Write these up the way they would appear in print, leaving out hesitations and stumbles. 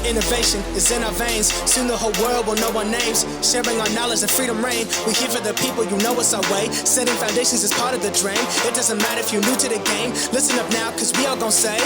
Innovation is in our veins. Soon the whole world will know our names. Sharing our knowledge and freedom reign. We here for the people, you know it's our way. Setting foundations is part of the dream. It doesn't matter if you're new to the game. Listen up now, cause we all gon' say,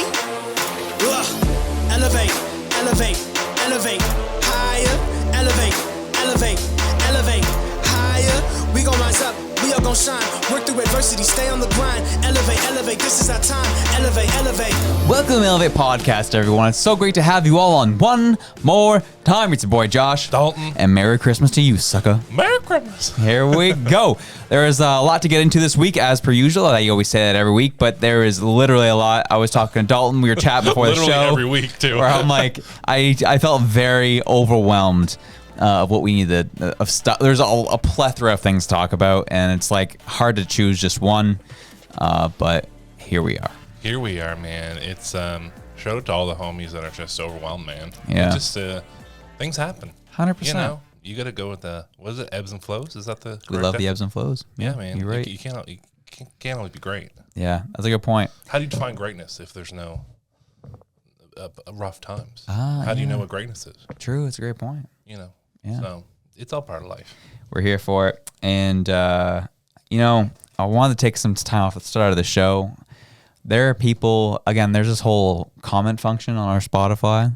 elevate, elevate, elevate, higher, elevate, elevate, elevate, higher. We gon' rise up, we all gon' shine. Work through adversity, stay on the grind. Elevate, elevate, this is our time. Elevate, elevate. Welcome to the Elevate Podcast, everyone. It's so great to have you all on one more time. It's your boy Josh. Dalton. And Merry Christmas to you, sucker. Merry Christmas. Here we go. There is a lot to get into this week, as per usual. I always say that every week, but there is literally a lot. I was talking to Dalton. We were chatting before the show. Every week, too. Where I'm like, I felt very overwhelmed of what we needed of stuff. There's a plethora of things to talk about, and it's like hard to choose just one. But here we are. Here we are, man. It's shout out to all the homies that are just overwhelmed, man. Yeah. It's just things happen. 100%. You know, you got to go with the ebbs and flows. Is that the? We love the ebbs and flows. Yeah, man. You're right. You can't only be great. Yeah, that's a good point. How do you define greatness if there's no rough times? How do you know what greatness is? True, it's a great point. You know. Yeah. So it's all part of life. We're here for it. And, you know, I wanted to take some time off at the start of the show. There are people, again, there's this whole comment function on our Spotify.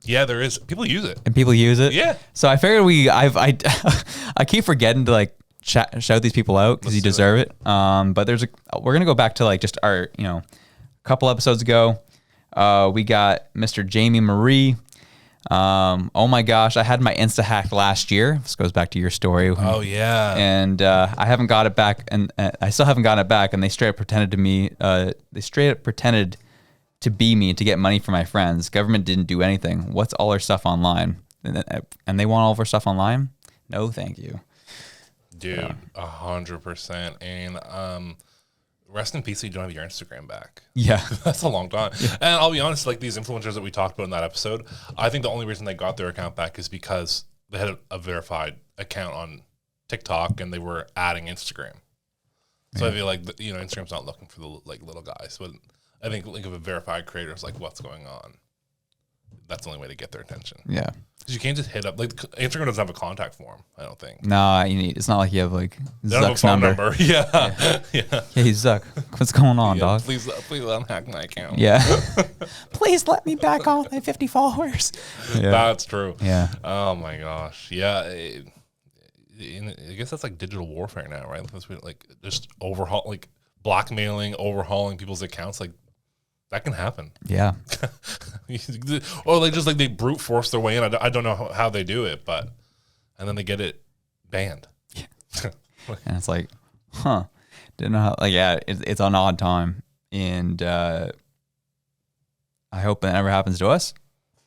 Yeah, there is. People use it. And people use it. Yeah. So I figured I keep forgetting to like shout these people out because you deserve it. But we're going to go back to like just our, a couple episodes ago. We got Mr. Jamie Marie. Oh my gosh, I had my Insta hacked last year. This goes back to your story. Oh yeah. And I haven't got it back, and I still haven't gotten it back. And they straight up pretended to me. They straight up pretended to be me to get money from my friends. Government didn't do anything. What's all our stuff online? And they want all of our stuff online? No, thank you. Dude, 100%. And rest in peace, you don't have your Instagram back. Yeah. That's a long time. Yeah. And I'll be honest, like these influencers that we talked about in that episode, I think the only reason they got their account back is because they had a verified account on TikTok and they were adding Instagram. So I feel like, Instagram's not looking for the little guys. But I think if a verified creator is like, what's going on? That's the only way to get their attention. Yeah. Because you can't just hit up. Like Instagram doesn't have a contact form, I don't think. Nah, it's not like you have like Zuck's phone number. Yeah. Hey, Zuck, what's going on, dog? Please unhack my account. Yeah. Please let me back on my 50 followers. Yeah. That's true. Yeah. Oh my gosh. Yeah. I guess that's like digital warfare now, right? That's like just blackmailing, overhauling people's accounts. Like that can happen. Yeah. Or like they brute force their way in. I don't know how they do it, and then they get it banned. Yeah. And it's like, didn't know how. Like, yeah, it's an odd time, and I hope that never happens to us.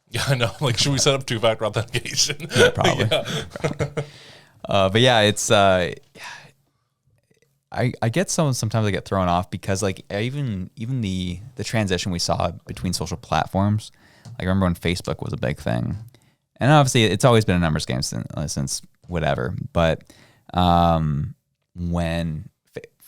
Yeah, I know. Like, should we set up two-factor authentication? Yeah, probably. Probably. But yeah, it's I get sometimes I get thrown off because like even the transition we saw between social platforms. Like I remember when Facebook was a big thing, and obviously it's always been a numbers game since whatever. But when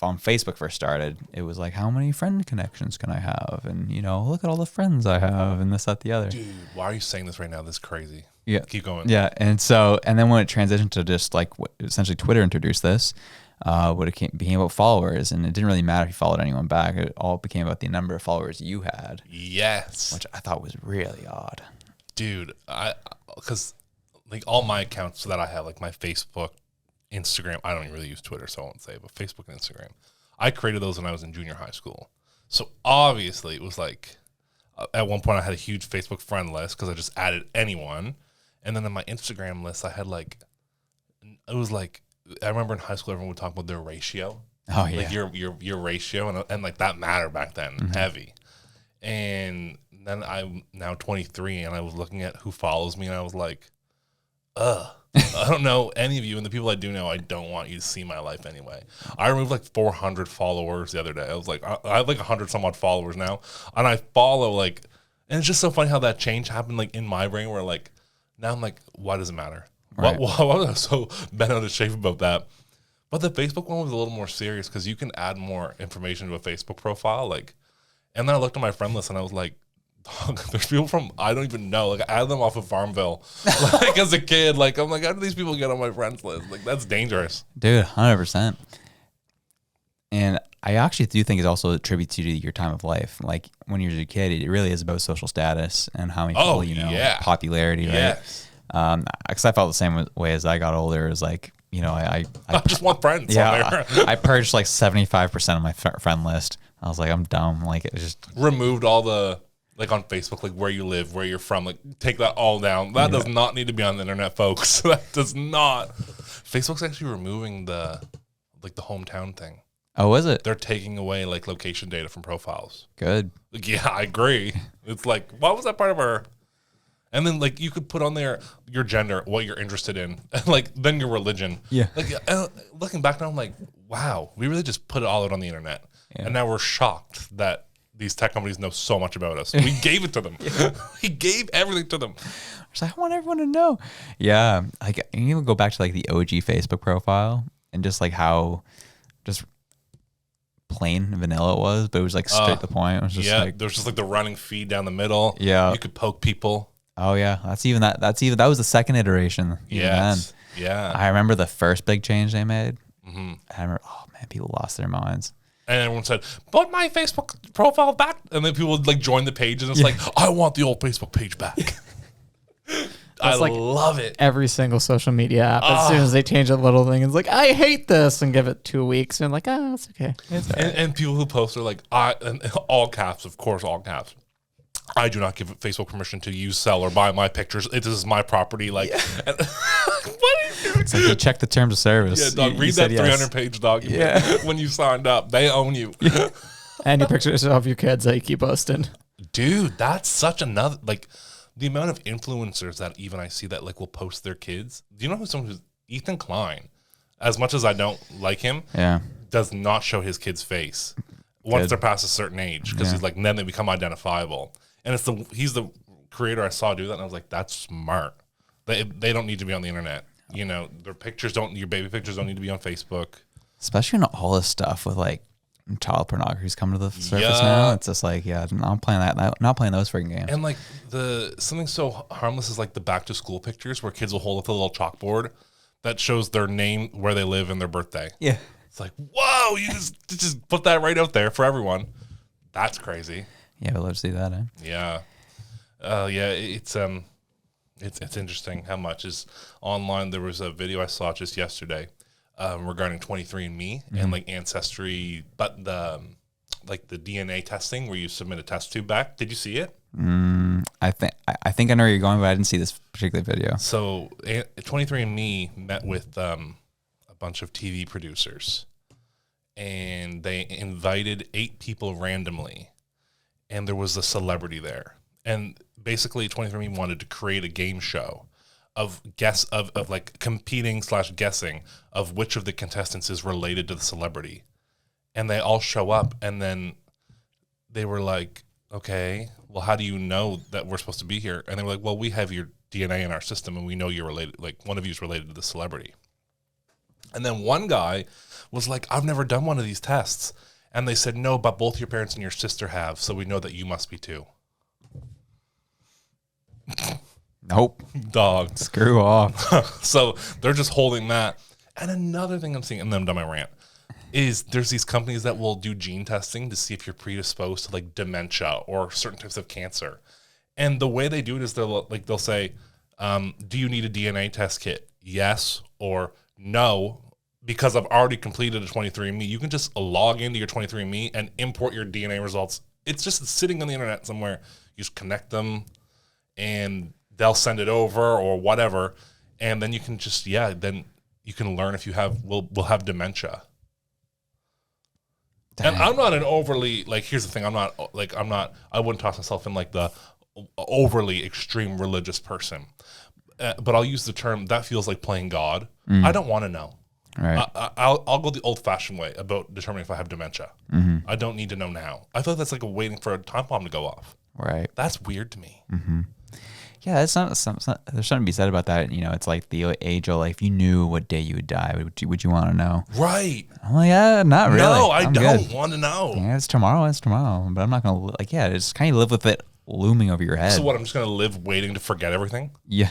on Facebook first started, it was like, how many friend connections can I have? And look at all the friends I have, and this, that, the other. Dude, why are you saying this right now? This is crazy. Yeah, keep going. Yeah, and then when it transitioned to just like essentially Twitter introduced this. What it became about followers, and it didn't really matter if you followed anyone back. It all became about the number of followers you had. Yes, which I thought was really odd, dude. Because like all my accounts that I have, like my Facebook, Instagram. I don't even really use Twitter, so I won't say. But Facebook and Instagram, I created those when I was in junior high school. So obviously, it was like at one point I had a huge Facebook friend list because I just added anyone, and then in my Instagram list I had it was like. I remember in high school, everyone would talk about their ratio. Oh yeah, like your ratio, and like that mattered back then, heavy. And then I'm now 23, and I was looking at who follows me, and I was like, I don't know any of you, and the people I do know, I don't want you to see my life anyway. I removed like 400 followers the other day. I was like, I have like 100 some odd followers now, and I follow and it's just so funny how that change happened like in my brain, where like now I'm like, why does it matter? Right. Why was I so bent out of shape about that? But the Facebook one was a little more serious because you can add more information to a Facebook profile. And then I looked at my friend list and I was like, There's people from I don't even know. Like, I had them off of Farmville, like as a kid. Like, I'm like, how do these people get on my friends list? Like, that's dangerous, dude. 100%. And I actually do think it also attributes you to your time of life. Like when you're a kid, it really is about social status and how many people popularity, yes. right? Because I felt the same way as I got older. It was like, I just want friends. Yeah, I purged like 75% of my friend list. I was like, I'm dumb. Like it just removed all the like on Facebook, like where you live, where you're from. Like take that all down. That does not need to be on the internet, folks. That does not. Facebook's actually removing the hometown thing. Oh, is it? They're taking away like location data from profiles. Good. Like, yeah, I agree. It's like, what was that part of our? And then like you could put on there your gender, what you're interested in, and like then your religion. Yeah. Like looking back now, I'm like, wow, we really just put it all out on the internet, and now we're shocked that these tech companies know so much about us. We gave it to them. We gave everything to them. I want everyone to know. Yeah, like you even go back to like the OG Facebook profile and just like how just plain vanilla it was, but it was like straight to the point. It was just like there's just like the running feed down the middle. Yeah, you could poke people. Oh yeah, that was the second iteration. Yes. Yeah. I remember the first big change they made. Mm-hmm. I remember, oh man, people lost their minds. And everyone said, "Put my Facebook profile back," and then people would like join the page, and it's like, "I want the old Facebook page back." I love it. Every single social media app, as soon as they change a little thing, it's like, I hate this, and give it 2 weeks, and like, oh, it's okay. It's and people who post are like, and all caps, of course, all caps. I do not give Facebook permission to use, sell, or buy my pictures. This is my property. Like, and, what are you doing? It's like you check the terms of service. Yeah, dog. Read that 300-page document when you signed up. They own you. And your pictures of your kids that you keep posting. Dude, that's such another like. The amount of influencers that even I see that like will post their kids. Do you know who's Ethan Klein? As much as I don't like him, does not show his kid's face once they're past a certain age because he's like then they become identifiable. And he's the creator I saw do that, and I was like, that's smart. They don't need to be on the internet. Your your baby pictures don't need to be on Facebook. Especially in all this stuff with like child pornography's coming to the surface now. It's just like, I'm not playing that. Not playing those freaking games. And like something so harmless as like the back to school pictures where kids will hold up a little chalkboard that shows their name, where they live, and their birthday. Yeah, it's like, whoa! You just put that right out there for everyone. That's crazy. Yeah, but let's see that. Yeah, it's interesting how much is online. There was a video I saw just yesterday. Regarding 23andMe and like ancestry, but the DNA testing where you submit a test tube back. Did you see it? I think I know where you're going, but I didn't see this particular video. So 23andMe met with a bunch of TV producers, and they invited 8 people randomly, and there was a celebrity there. And basically 23andMe wanted to create a game show of like competing / guessing of which of the contestants is related to the celebrity. And they all show up, and then they were like, okay, well, how do you know that we're supposed to be here? And they were like, well, we have your DNA in our system, and we know you're related, like one of you is related to the celebrity. And then one guy was like, I've never done one of these tests. And they said, no, but both your parents and your sister have, so we know that you must be too. Nope. Dog. Screw off. So they're just holding that. And another thing I'm seeing, and then I'm done my rant, is there's these companies that will do gene testing to see if you're predisposed to like dementia or certain types of cancer. And the way they do it is they'll say, do you need a DNA test kit? Yes or no, because I've already completed a 23andMe. You can just log into your 23andMe and import your DNA results. It's just sitting on the internet somewhere. You just connect them and they'll send it over or whatever. And then you can just, then you can learn if you will have dementia. Dang. And I'm not an overly, like, here's the thing. I wouldn't toss myself in like the overly extreme religious person. But I'll use the term, that feels like playing God. I don't want to know. Right. I'll go the old-fashioned way about determining if I have dementia. Mm-hmm. I don't need to know now. I feel like that's like waiting for a time bomb to go off. Right. That's weird to me. Mm-hmm. Yeah, there's something to be said about that. You know, it's like the age of like, if you knew what day you would die, would you want to know? Right. I'm like, yeah, not really. No, I don't want to know. Yeah, it's tomorrow. But I'm not gonna just kind of live with it looming over your head. So what? I'm just gonna live waiting to forget everything. Yeah.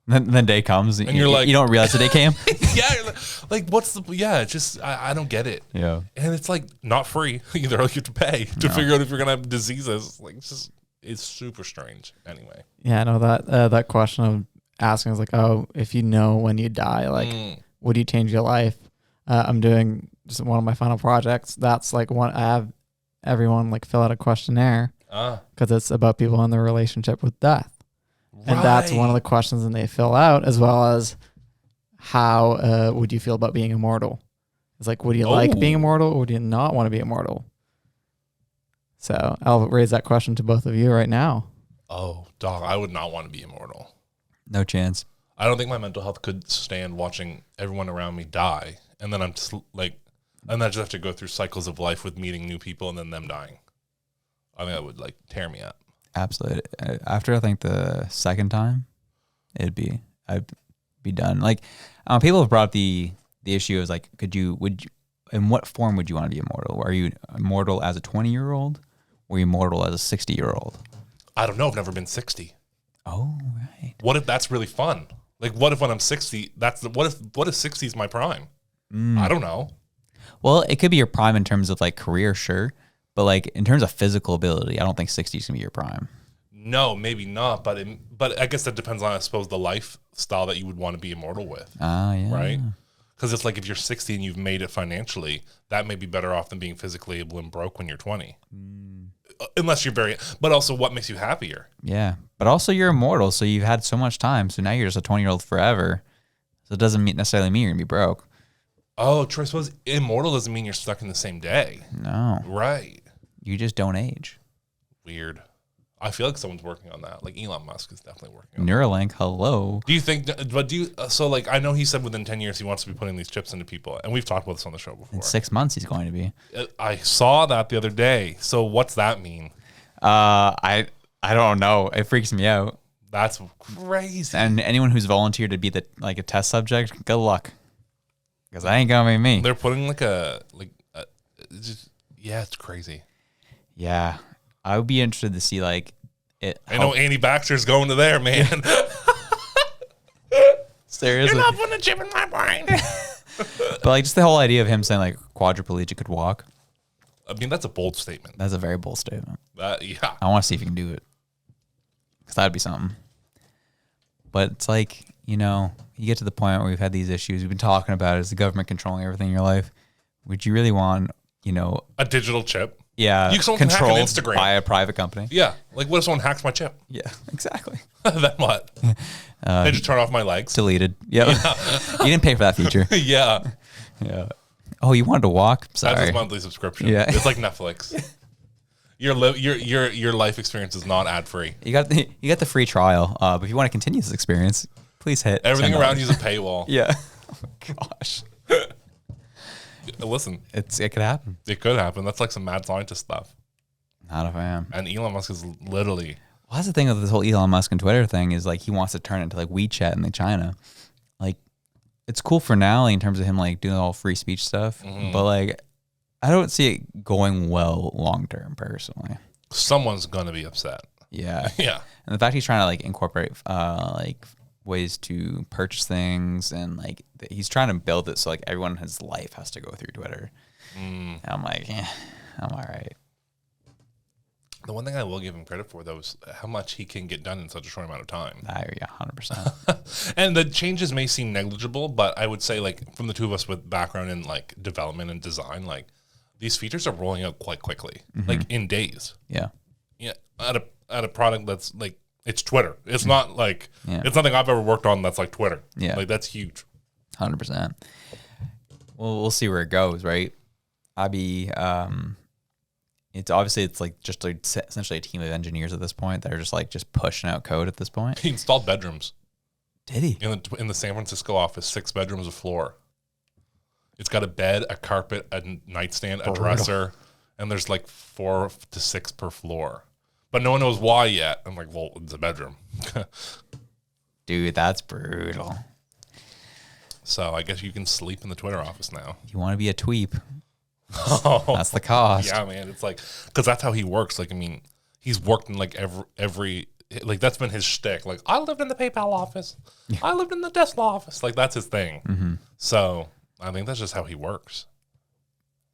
Then day comes, And you're like, you don't realize the day came. Yeah, like what's the? Yeah, it's just I don't get it. Yeah. And it's like not free either. You have to pay to figure out if you're gonna have diseases. Like it's super strange. Anyway. Yeah, no, that question of asking is like, oh, if you know when you die, like, would you change your life? I'm doing just one of my final projects. That's like one I have everyone like fill out a questionnaire because it's about people in their relationship with death. And that's one of the questions that they fill out, as well as how would you feel about being immortal? It's like, would you like being immortal or would you not want to be immortal? So I'll raise that question to both of you right now. Oh, dog, I would not want to be immortal. No chance. I don't think my mental health could stand watching everyone around me die. And then I'm just like, and I just have to go through cycles of life with meeting new people and then them dying. I think that would like tear me up. Absolutely. After I think the second time, I'd be done. Like, people have brought up the issue is like, would you, in what form would you want to be immortal? Are you immortal as a 20-year-old or are you immortal as a 60-year-old? I don't know. I've never been 60. Oh, right. What if that's really fun? Like, what if when I'm 60, what if 60 is my prime? I don't know. Well, it could be your prime in terms of like career, sure. But like in terms of physical ability, I don't think 60 is going to be your prime. No, maybe not. But I guess that depends on, I suppose, the lifestyle that you would want to be immortal with. Yeah. Right? Because it's like if you're 60 and you've made it financially, that may be better off than being physically able and broke when you're 20. Unless you're but also what makes you happier? Yeah. But also you're immortal, so you've had so much time. So now you're just a 20-year-old forever. So it doesn't necessarily mean you're going to be broke. Oh, I suppose immortal doesn't mean you're stuck in the same day. No. Right. You just don't age. Weird. I feel like someone's working on that. Like Elon Musk is definitely working on that. Neuralink, hello. Do you think, so like, I know he said within 10 years he wants to be putting these chips into people. And we've talked about this on the show before. In 6 months he's going to be. I saw that the other day. So what's that mean? I don't know. It freaks me out. That's crazy. And anyone who's volunteered to be a test subject, good luck. Because I ain't gonna be me. They're putting it's crazy. Yeah. I would be interested to see like it. I know Andy Baxter's going to there, man. Seriously. You're not putting a chip in my brain. But like just the whole idea of him saying like quadriplegic could walk. I mean, that's a bold statement. That's a very bold statement. Yeah. I want to see if he can do it. Because that'd be something. But it's like, you get to the point where we've had these issues. We've been talking about it. Is the government controlling everything in your life? Would you really want, a digital chip? Yeah. Someone can hack an controlled Instagram. by a private company? Yeah. Like, what if someone hacks my chip? Yeah, exactly. Then what? They just turn off my legs? Deleted. Yep. You didn't pay for that feature. Yeah. Yeah. Oh, you wanted to walk? Sorry. That's his monthly subscription. Yeah. It's like Netflix. Your life experience is not ad free. You got the free trial. But if you want to continue this experience, please hit Everything $10. around you is a paywall. Yeah. Oh my gosh. Listen, It could happen. it could happen. That's like some mad scientist stuff. Not a fan. And Elon Musk is literally. Well, that's the thing with this whole Elon Musk and Twitter thing is like he wants to turn it into like WeChat in China. Like it's cool for now like, in terms of him like doing all free speech stuff, but like I don't see it going well long term personally. Someone's gonna be upset. Yeah. Yeah. And the fact he's trying to like incorporate like ways to purchase things and like he's trying to build it so like everyone in his life has to go through Twitter. And I'm like, I'm all right. The one thing I will give him credit for, though, is how much he can get done in such a short amount of time. Yeah, 100%. And the changes may seem negligible, but I would say, like, from the two of us with background in, like, development and design, like, these features are rolling out quite quickly, like, in days. Yeah. Yeah, at a product that's, like, it's Twitter. It's not, like, it's nothing I've ever worked on that's like Twitter. Yeah. Like, that's huge. 100%. Well, we'll see where it goes, right? It's like just essentially a team of engineers at this point that are just pushing out code at this point. He installed bedrooms. Did he? In the San Francisco office, 6 bedrooms, a floor. It's got a bed, a carpet, a nightstand, a dresser, and there's like 4 to 6 per floor. But no one knows why yet. I'm like, well, it's a bedroom. Dude, that's brutal. So I guess you can sleep in the Twitter office now. You want to be a tweep. Oh, That's the cost. yeah, man. It's like, because that's how he works. Like, I mean, he's worked in like every like that's been his shtick. Like, I lived in the PayPal office. I lived in the Tesla office. Like, that's his thing. Mm-hmm. So I think that's just how he works.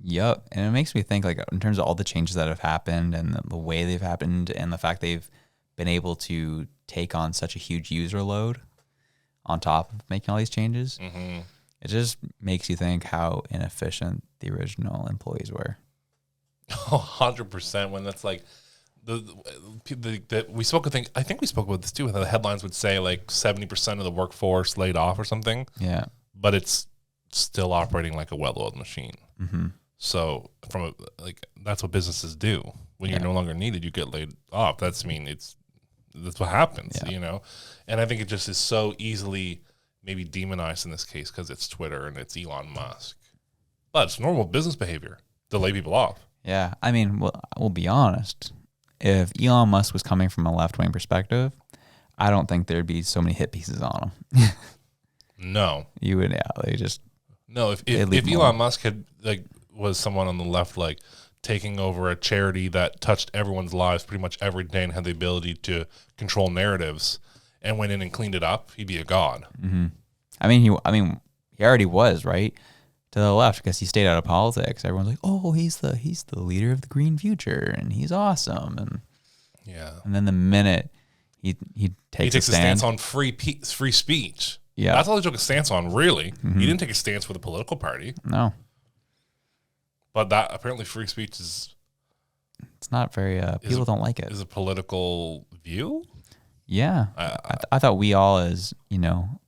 Yep. And it makes me think, like, in terms of all the changes that have happened and the way they've happened and the fact they've been able to take on such a huge user load on top of making all these changes, it just makes you think how inefficient the original employees were. 100%. When that's like, we spoke. I think we spoke about this too. The headlines would say like 70% of the workforce laid off or something. Yeah, but it's still operating like a well-oiled machine. Mm-hmm. So that's what businesses do. When you're no longer needed, you get laid off. That's what happens, you know. And I think it just is so easily maybe demonized in this case because it's Twitter and it's Elon Musk. But it's normal business behavior to lay people off. Yeah, I mean, we'll be honest. If Elon Musk was coming from a left-wing perspective, I don't think there'd be so many hit pieces on him. No. You would, they just... No, if Elon Musk had, like, was someone on the left, like, taking over a charity that touched everyone's lives pretty much every day and had the ability to control narratives and went in and cleaned it up, he'd be a god. Mm-hmm. I mean, he already was, right? To the left, because he stayed out of politics. Everyone's like, "Oh, he's the leader of the green future, and he's awesome." And and then the minute he takes a stance on free speech. Yeah, that's all he took a stance on. Really, he didn't take a stance with a political party. No, but that apparently free speech it's not very. People don't like it. Is a political view. Yeah, I thought we all, as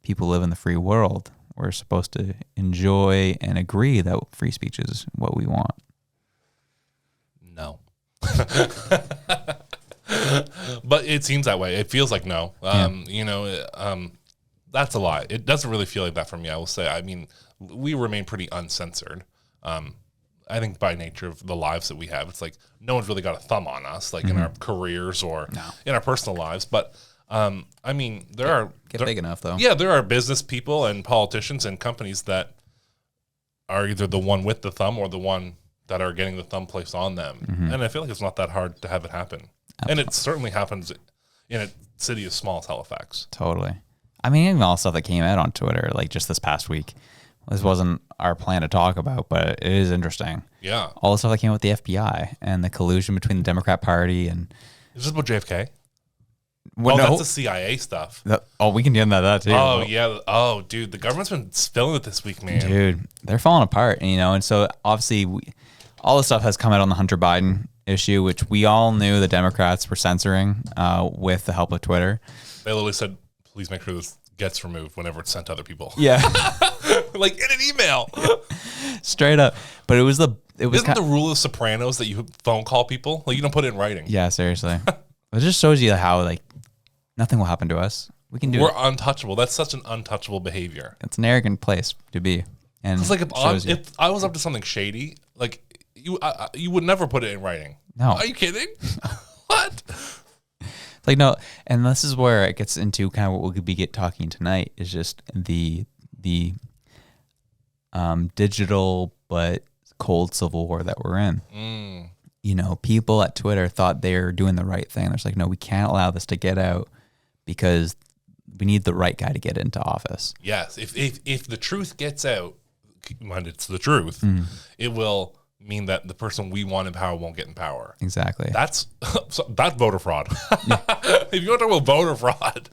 people live in the free world, we're supposed to enjoy and agree that free speech is what we want. No. But it seems that way. It feels like no. That's a lie. It doesn't really feel like that for me, I will say. I mean, we remain pretty uncensored. I think by nature of the lives that we have, it's like no one's really got a thumb on us, like in our careers or in our personal lives. But I mean, there big enough though. Yeah, there are business people and politicians and companies that are either the one with the thumb or the one that are getting the thumb placed on them. And I feel like it's not that hard to have it happen. Absolutely. And it certainly happens in a city as small as Halifax. Totally. I mean, even all the stuff that came out on Twitter, like just this past week. This wasn't our plan to talk about, but it is interesting. Yeah. All the stuff that came out with the FBI and the collusion between the Democrat Party and... Is this about JFK? Well, that's the CIA stuff. We can get into that too. Oh, yeah. Oh, dude, the government's been spilling it this week, man. Dude, they're falling apart, and so obviously all the stuff has come out on the Hunter Biden issue, which we all knew the Democrats were censoring with the help of Twitter. They literally said, please make sure this gets removed whenever it's sent to other people. Yeah. Like in an email. Straight up. But isn't the rule of Sopranos that you phone call people? Like, you don't put it in writing. Yeah, seriously. It just shows you how, like, nothing will happen to us. We can do We're untouchable. That's such an untouchable behavior. It's an arrogant place to be. And it's like if I was up to something shady, like you would never put it in writing. No. Are you kidding? What? Like, no, and this is where it gets into kind of what we'll be talking tonight is just the digital but cold civil war that we're in. People at Twitter thought they were doing the right thing. They're just like, no, we can't allow this to get out because we need the right guy to get into office. Yes, if the truth gets out, keep in mind it's the truth, it will mean that the person we want in power won't get in power. Exactly. That's voter fraud. If you want to talk about voter fraud,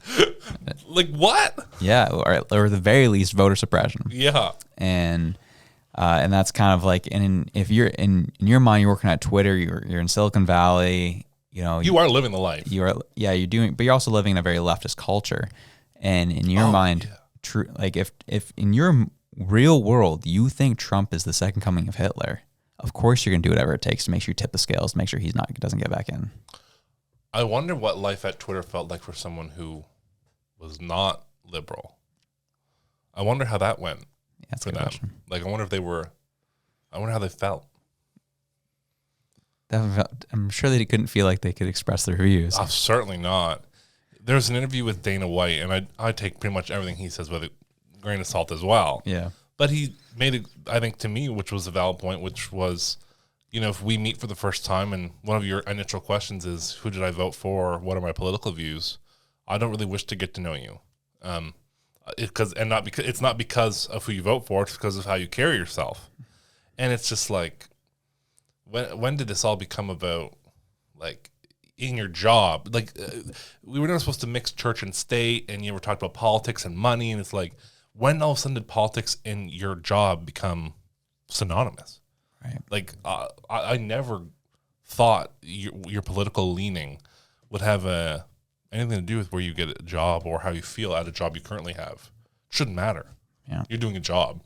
like what? Yeah, or at the very least, voter suppression. Yeah. And that's kind of like, and if you're in your mind, you're working at Twitter, you're in Silicon Valley, you are living the life. You're doing, but you're also living in a very leftist culture. And in your mind, true, like if in your real world, you think Trump is the second coming of Hitler, of course you're going to do whatever it takes to make sure you tip the scales, make sure doesn't get back in. I wonder what life at Twitter felt like for someone who was not liberal. I wonder how that went. Yeah, that's a good question. Like, I wonder how they felt. I'm sure they couldn't feel like they could express their views. Oh, certainly not. There's an interview with Dana White, and I take pretty much everything he says with a grain of salt as well. Yeah. But he made it, I think, to me, which was a valid point, which was, if we meet for the first time and one of your initial questions is, who did I vote for? What are my political views? I don't really wish to get to know you. It's not because of who you vote for, it's because of how you carry yourself. And it's just like, when did this all become about, like, in your job? Like, we were never supposed to mix church and state, and you were talking about politics and money, and it's like, when all of a sudden did politics and your job become synonymous? Right. Like, I never thought your political leaning would have anything to do with where you get a job or how you feel at a job you currently have. Shouldn't matter. Yeah. You're doing a job.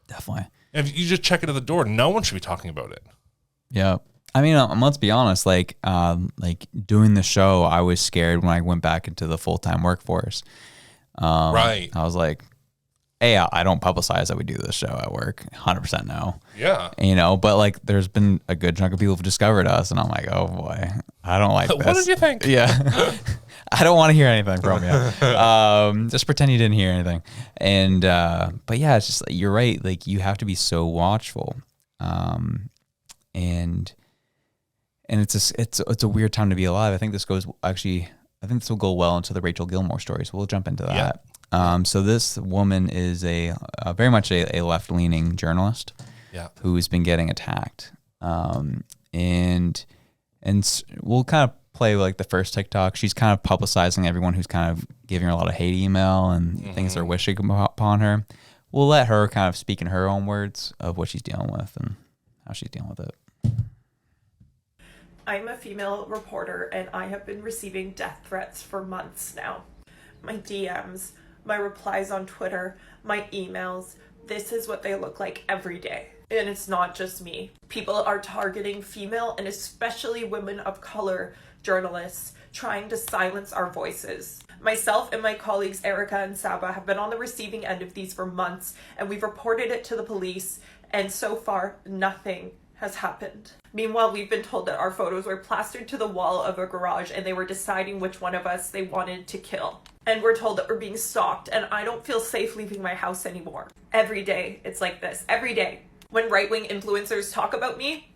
Definitely. And if you just check it at the door, no one should be talking about it. Yeah. I mean, let's be honest, like doing the show, I was scared when I went back into the full-time workforce. Right. I was like, hey, I don't publicize that we do this show at work. 100% no. Yeah. But like there's been a good chunk of people who've discovered us, and I'm like, oh boy, I don't like this. What did you think? Yeah. I don't want to hear anything from you. Just pretend you didn't hear anything. And, but yeah, it's just, you're right. Like, you have to be so watchful. And it's a weird time to be alive. I think this will go well into the Rachel Gilmore story. So we'll jump into that. Yeah. So this woman is very much a left-leaning journalist. Yeah. Who's been getting attacked. And we'll kind of play like the first TikTok. She's kind of publicizing everyone who's kind of giving her a lot of hate email and things they're wishing upon her. We'll let her kind of speak in her own words of what she's dealing with and how she's dealing with it. I'm a female reporter and I have been receiving death threats for months now. My DMs, my replies on Twitter, my emails, this is what they look like every day. And it's not just me. People are targeting female and especially women of color journalists, trying to silence our voices. Myself and my colleagues Erica and Saba have been on the receiving end of these for months, and we've reported it to the police, and so far, nothing has happened. Meanwhile, we've been told that our photos were plastered to the wall of a garage and they were deciding which one of us they wanted to kill. And we're told that we're being stalked, and I don't feel safe leaving my house anymore. Every day, it's like this. Every day. When right-wing influencers talk about me,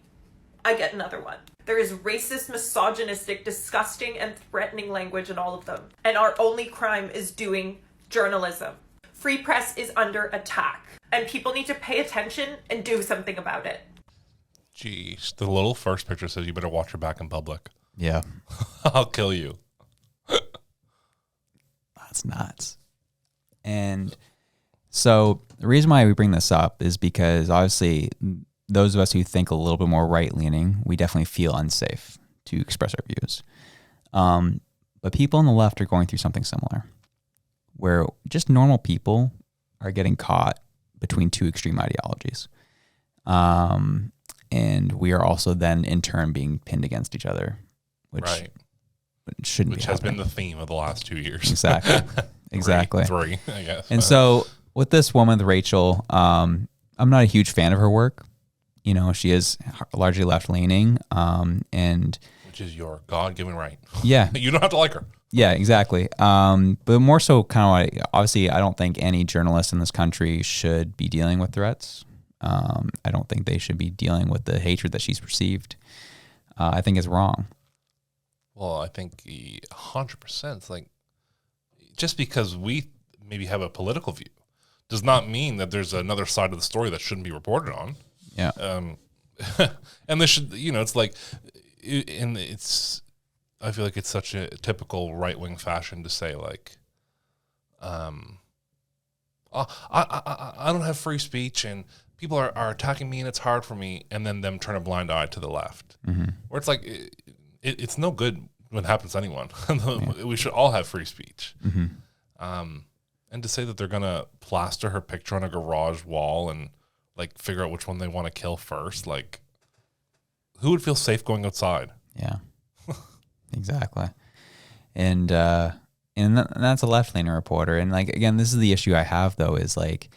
I get another one. There is racist, misogynistic, disgusting, and threatening language in all of them. And our only crime is doing journalism. Free press is under attack. And people need to pay attention and do something about it. Jeez. The little first picture says you better watch your back in public. Yeah. I'll kill you. That's nuts. And so the reason why we bring this up is because obviously those of us who think a little bit more right-leaning, we definitely feel unsafe to express our views. But people on the left are going through something similar, where just normal people are getting caught between two extreme ideologies. And we are also then, in turn, being pinned against each other, which shouldn't be happening. Which has been the theme of the last 2 years. Exactly. Exactly. Three, I guess. And so with this woman, Rachel, I'm not a huge fan of her work. She is largely left-leaning, and which is your God-given right. Yeah. You don't have to like her. Yeah, exactly. But more so kind of like, obviously, I don't think any journalist in this country should be dealing with threats. I don't think they should be dealing with the hatred that she's received. I think it's wrong. Well, I think 100%. It's like, just because we maybe have a political view does not mean that there's another side of the story that shouldn't be reported on. Yeah. And they should, it's like, I feel like it's such a typical right-wing fashion to say like, I don't have free speech and people are attacking me and it's hard for me, and then them turn a blind eye to the left. Mm-hmm. Where it's like, it's no good when it happens to anyone. We should all have free speech. Mm-hmm. And to say that they're going to plaster her picture on a garage wall and like figure out which one they want to kill first, like, who would feel safe going outside? Yeah, exactly. And that's a left-leaning reporter. And like, again, this is the issue I have though, is like,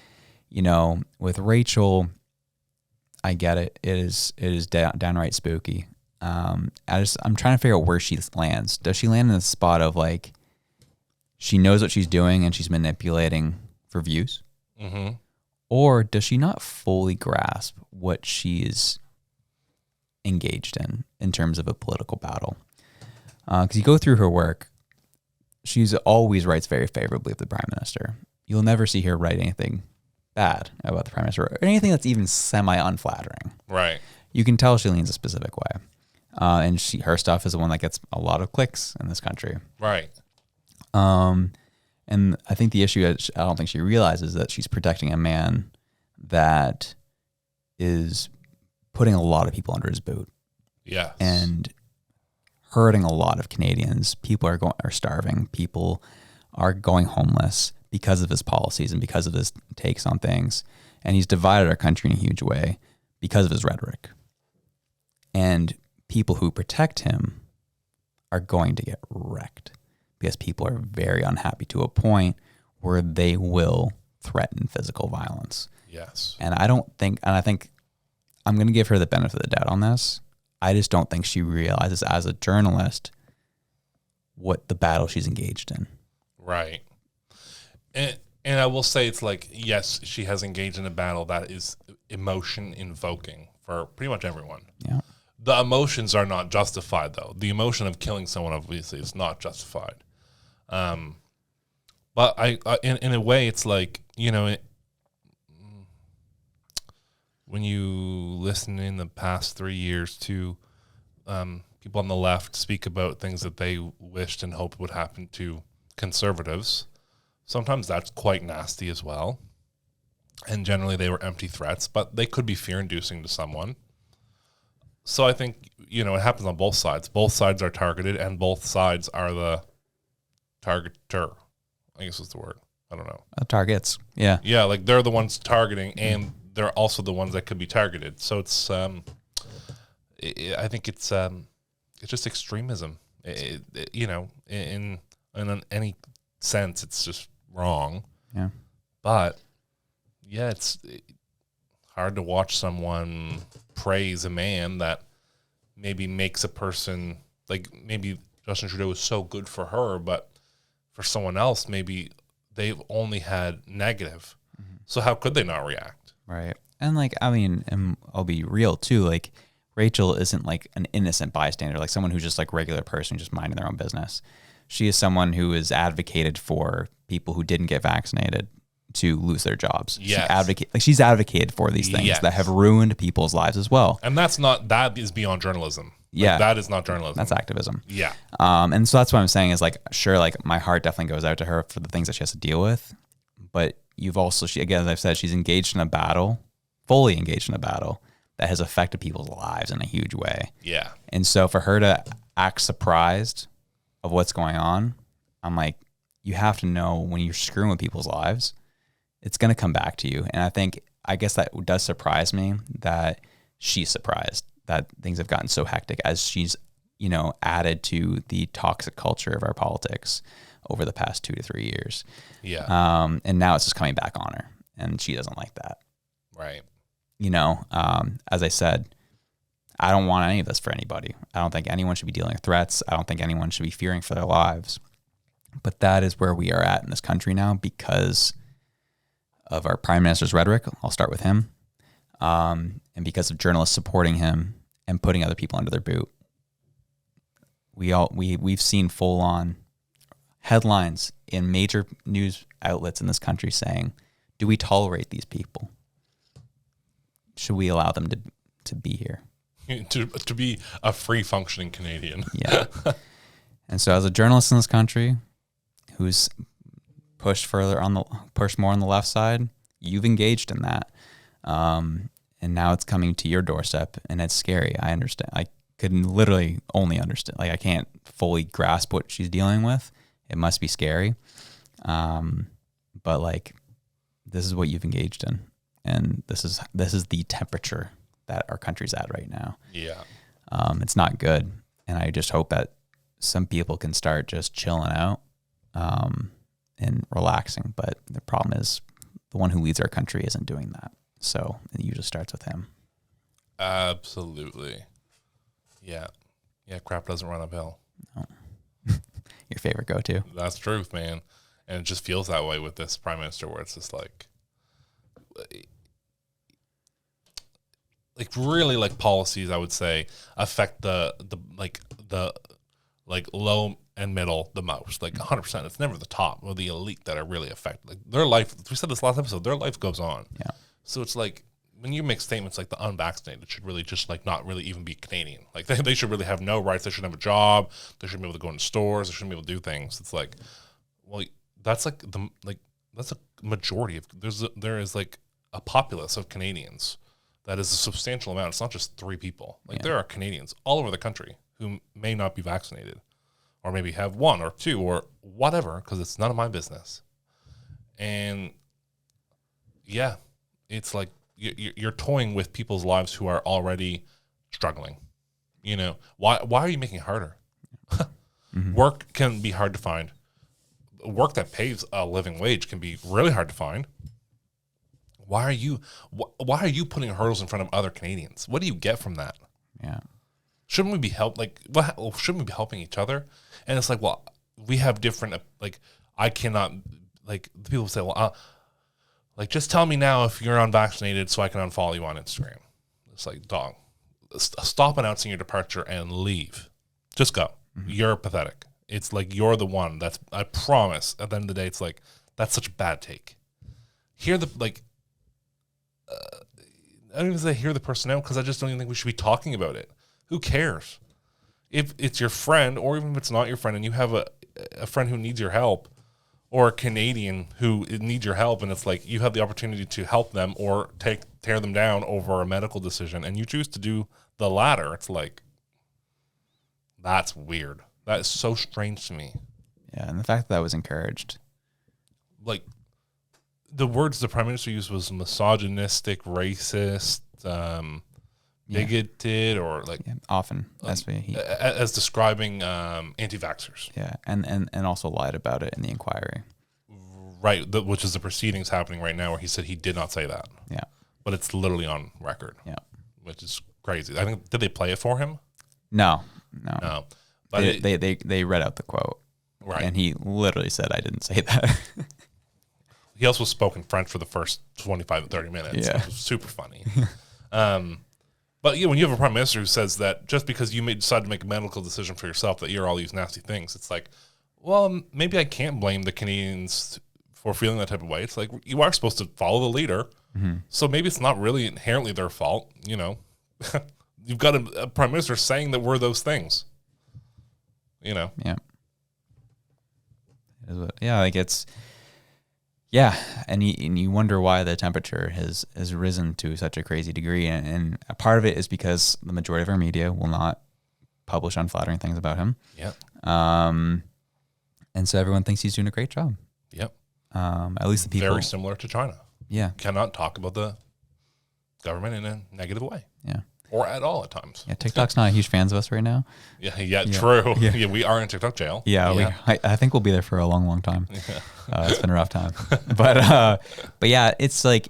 with Rachel, I get it. It is downright spooky. I'm trying to figure out where she lands. Does she land in the spot of like, she knows what she's doing and she's manipulating for views? Mm-hmm. Or does she not fully grasp what she is engaged in terms of a political battle. Because you go through her work, she's always writes very favorably of the prime minister. You'll never see her write anything bad about the prime minister or anything that's even semi-unflattering. Right. You can tell she leans a specific way. And her stuff is the one that gets a lot of clicks in this country. Right. And I think the issue that I don't think she realizes that she's protecting a man that is putting a lot of people under his boot. Yes. And hurting a lot of Canadians. People are starving. People are going homeless because of his policies and because of his takes on things. And he's divided our country in a huge way because of his rhetoric. And people who protect him are going to get wrecked because people are very unhappy to a point where they will threaten physical violence. Yes. And I think I'm going to give her the benefit of the doubt on this. I just don't think she realizes as a journalist what the battle she's engaged in. Right. And I will say it's like, yes, she has engaged in a battle that is emotion invoking for pretty much everyone. Yeah. The emotions are not justified, though. The emotion of killing someone, obviously, is not justified. But in a way, it's like, when you listen in the past 3 years to people on the left speak about things that they wished and hoped would happen to conservatives, sometimes that's quite nasty as well. And generally they were empty threats, but they could be fear-inducing to someone. So I think, it happens on both sides. Both sides are targeted, and both sides are the targeter, I guess is the word. I don't know. Targets. Yeah. Yeah, like they're the ones targeting, and they're also the ones that could be targeted. So it's, I think it's just extremism. In any sense, it's just wrong. Yeah. But yeah, it's hard to watch someone praise a man that maybe makes a person, like maybe Justin Trudeau is so good for her, but for someone else, maybe they've only had negative. Mm-hmm. So how could they not react? Right. And and I'll be real too. Like Rachel isn't like an innocent bystander, like someone who's just like regular person, just minding their own business. She is someone who has advocated for people who didn't get vaccinated to lose their jobs. Yes. She's advocated for these things that have ruined people's lives as well. And that is beyond journalism. Yeah. That is not journalism. That's activism. Yeah. And so that's what I'm saying is like, sure, like my heart definitely goes out to her for the things that she has to deal with. But again, as I've said, she's engaged in a battle, fully engaged in a battle that has affected people's lives in a huge way. Yeah. And so for her to act surprised of what's going on, I'm like, you have to know when you're screwing with people's lives, it's going to come back to you. And I guess that does surprise me that she's surprised that things have gotten so hectic as she's, added to the toxic culture of our politics over the past 2 to 3 years. Yeah. And now it's just coming back on her, and she doesn't like that. Right. As I said, I don't want any of this for anybody. I don't think anyone should be dealing with threats. I don't think anyone should be fearing for their lives. But that is where we are at in this country now because of our prime minister's rhetoric. I'll start with him. And because of journalists supporting him and putting other people under their boot. We've seen full on headlines in major news outlets in this country saying, do we tolerate these people? Should we allow them to be here? To be a free functioning Canadian. Yeah. And so as a journalist in this country who's pushed more on the left side, you've engaged in that. And now it's coming to your doorstep, and it's scary. I understand. I could literally only understand. Like, I can't fully grasp what she's dealing with. It must be scary. But like, this is what you've engaged in. And this is the temperature that our country's at right now. Yeah. It's not good. And I just hope that some people can start just chilling out and relaxing. But the problem is the one who leads our country isn't doing that. So it usually starts with him. Absolutely. Yeah. Yeah, crap doesn't run uphill. No. Your favorite go-to. That's truth, man. And it just feels that way with this prime minister where it's just like really like policies, I would say, affect the low and middle the most. Like 100%. It's never the top or the elite that are really affected. Like their life, we said this last episode, their life goes on. Yeah. So it's like when you make statements like the unvaccinated should really just like not really even be Canadian. Like they should really have no rights. They shouldn't have a job. They shouldn't be able to go into stores. They shouldn't be able to do things. It's like, well, that's like that's a majority of there is like a populace of Canadians that is a substantial amount. It's not just 3 people. Like there are Canadians all over the country who may not be vaccinated, or maybe have 1 or 2 or whatever, because it's none of my business. And yeah, it's like you're toying with people's lives who are already struggling. You know, why are you making it harder? Work can be hard to find. Work that pays a living wage can be really hard to find. Why are you putting hurdles in front of other Canadians? What do you get from that? Yeah. Shouldn't we be shouldn't we be helping each other? And it's like, well, we have different, like, I cannot, like, the people say, well, like, just tell me now if you're unvaccinated so I can unfollow you on Instagram. It's like, dog, stop announcing your departure and leave. Just go. You're pathetic. It's like, you're the one that's, I promise, at the end of the day, it's like, that's such a bad take. Hear the, like, I don't even say hear the person out, because I just don't even think we should be talking about it. Who cares? If it's your friend, or even if it's not your friend, and you have a friend who needs your help, or a Canadian who needs your help, and it's like you have the opportunity to help them or tear them down over a medical decision, and you choose to do the latter, it's like, that's weird. That is so strange to me. Yeah, and the fact that was encouraged. Like, the words the Prime Minister used was misogynistic, racist, bigoted, or like often that's what he as describing anti-vaxxers. Yeah, and also lied about it in the inquiry. Right, which is the proceedings happening right now, where he said he did not say that. Yeah, but it's literally on record. Yeah, which is crazy. I think, did they play it for him? No. But they read out the quote, right, and he literally said, "I didn't say that." He also spoke in French for the first 25 to 30 minutes. Yeah. It was super funny. But when you have a prime minister who says that just because you may decide to make a medical decision for yourself that you're all these nasty things, it's like, well, maybe I can't blame the Canadians for feeling that type of way. It's like, you are supposed to follow the leader. So maybe it's not really inherently their fault. You know, you've got a prime minister saying that we're those things. You know? Yeah. Yeah, like it's... Yeah, and you wonder why the temperature has risen to such a crazy degree, and a part of it is because the majority of our media will not publish unflattering things about him. Yeah. And so everyone thinks he's doing a great job. Yep. At least the people. Very similar to China. Yeah. Cannot talk about the government in a negative way. Yeah. Or at all at times. Yeah, TikTok's not huge fans of us right now. Yeah, true. Yeah. Yeah, we are in TikTok jail. Yeah, I think we'll be there for a long, long time. It's been a rough time. But yeah, it's like,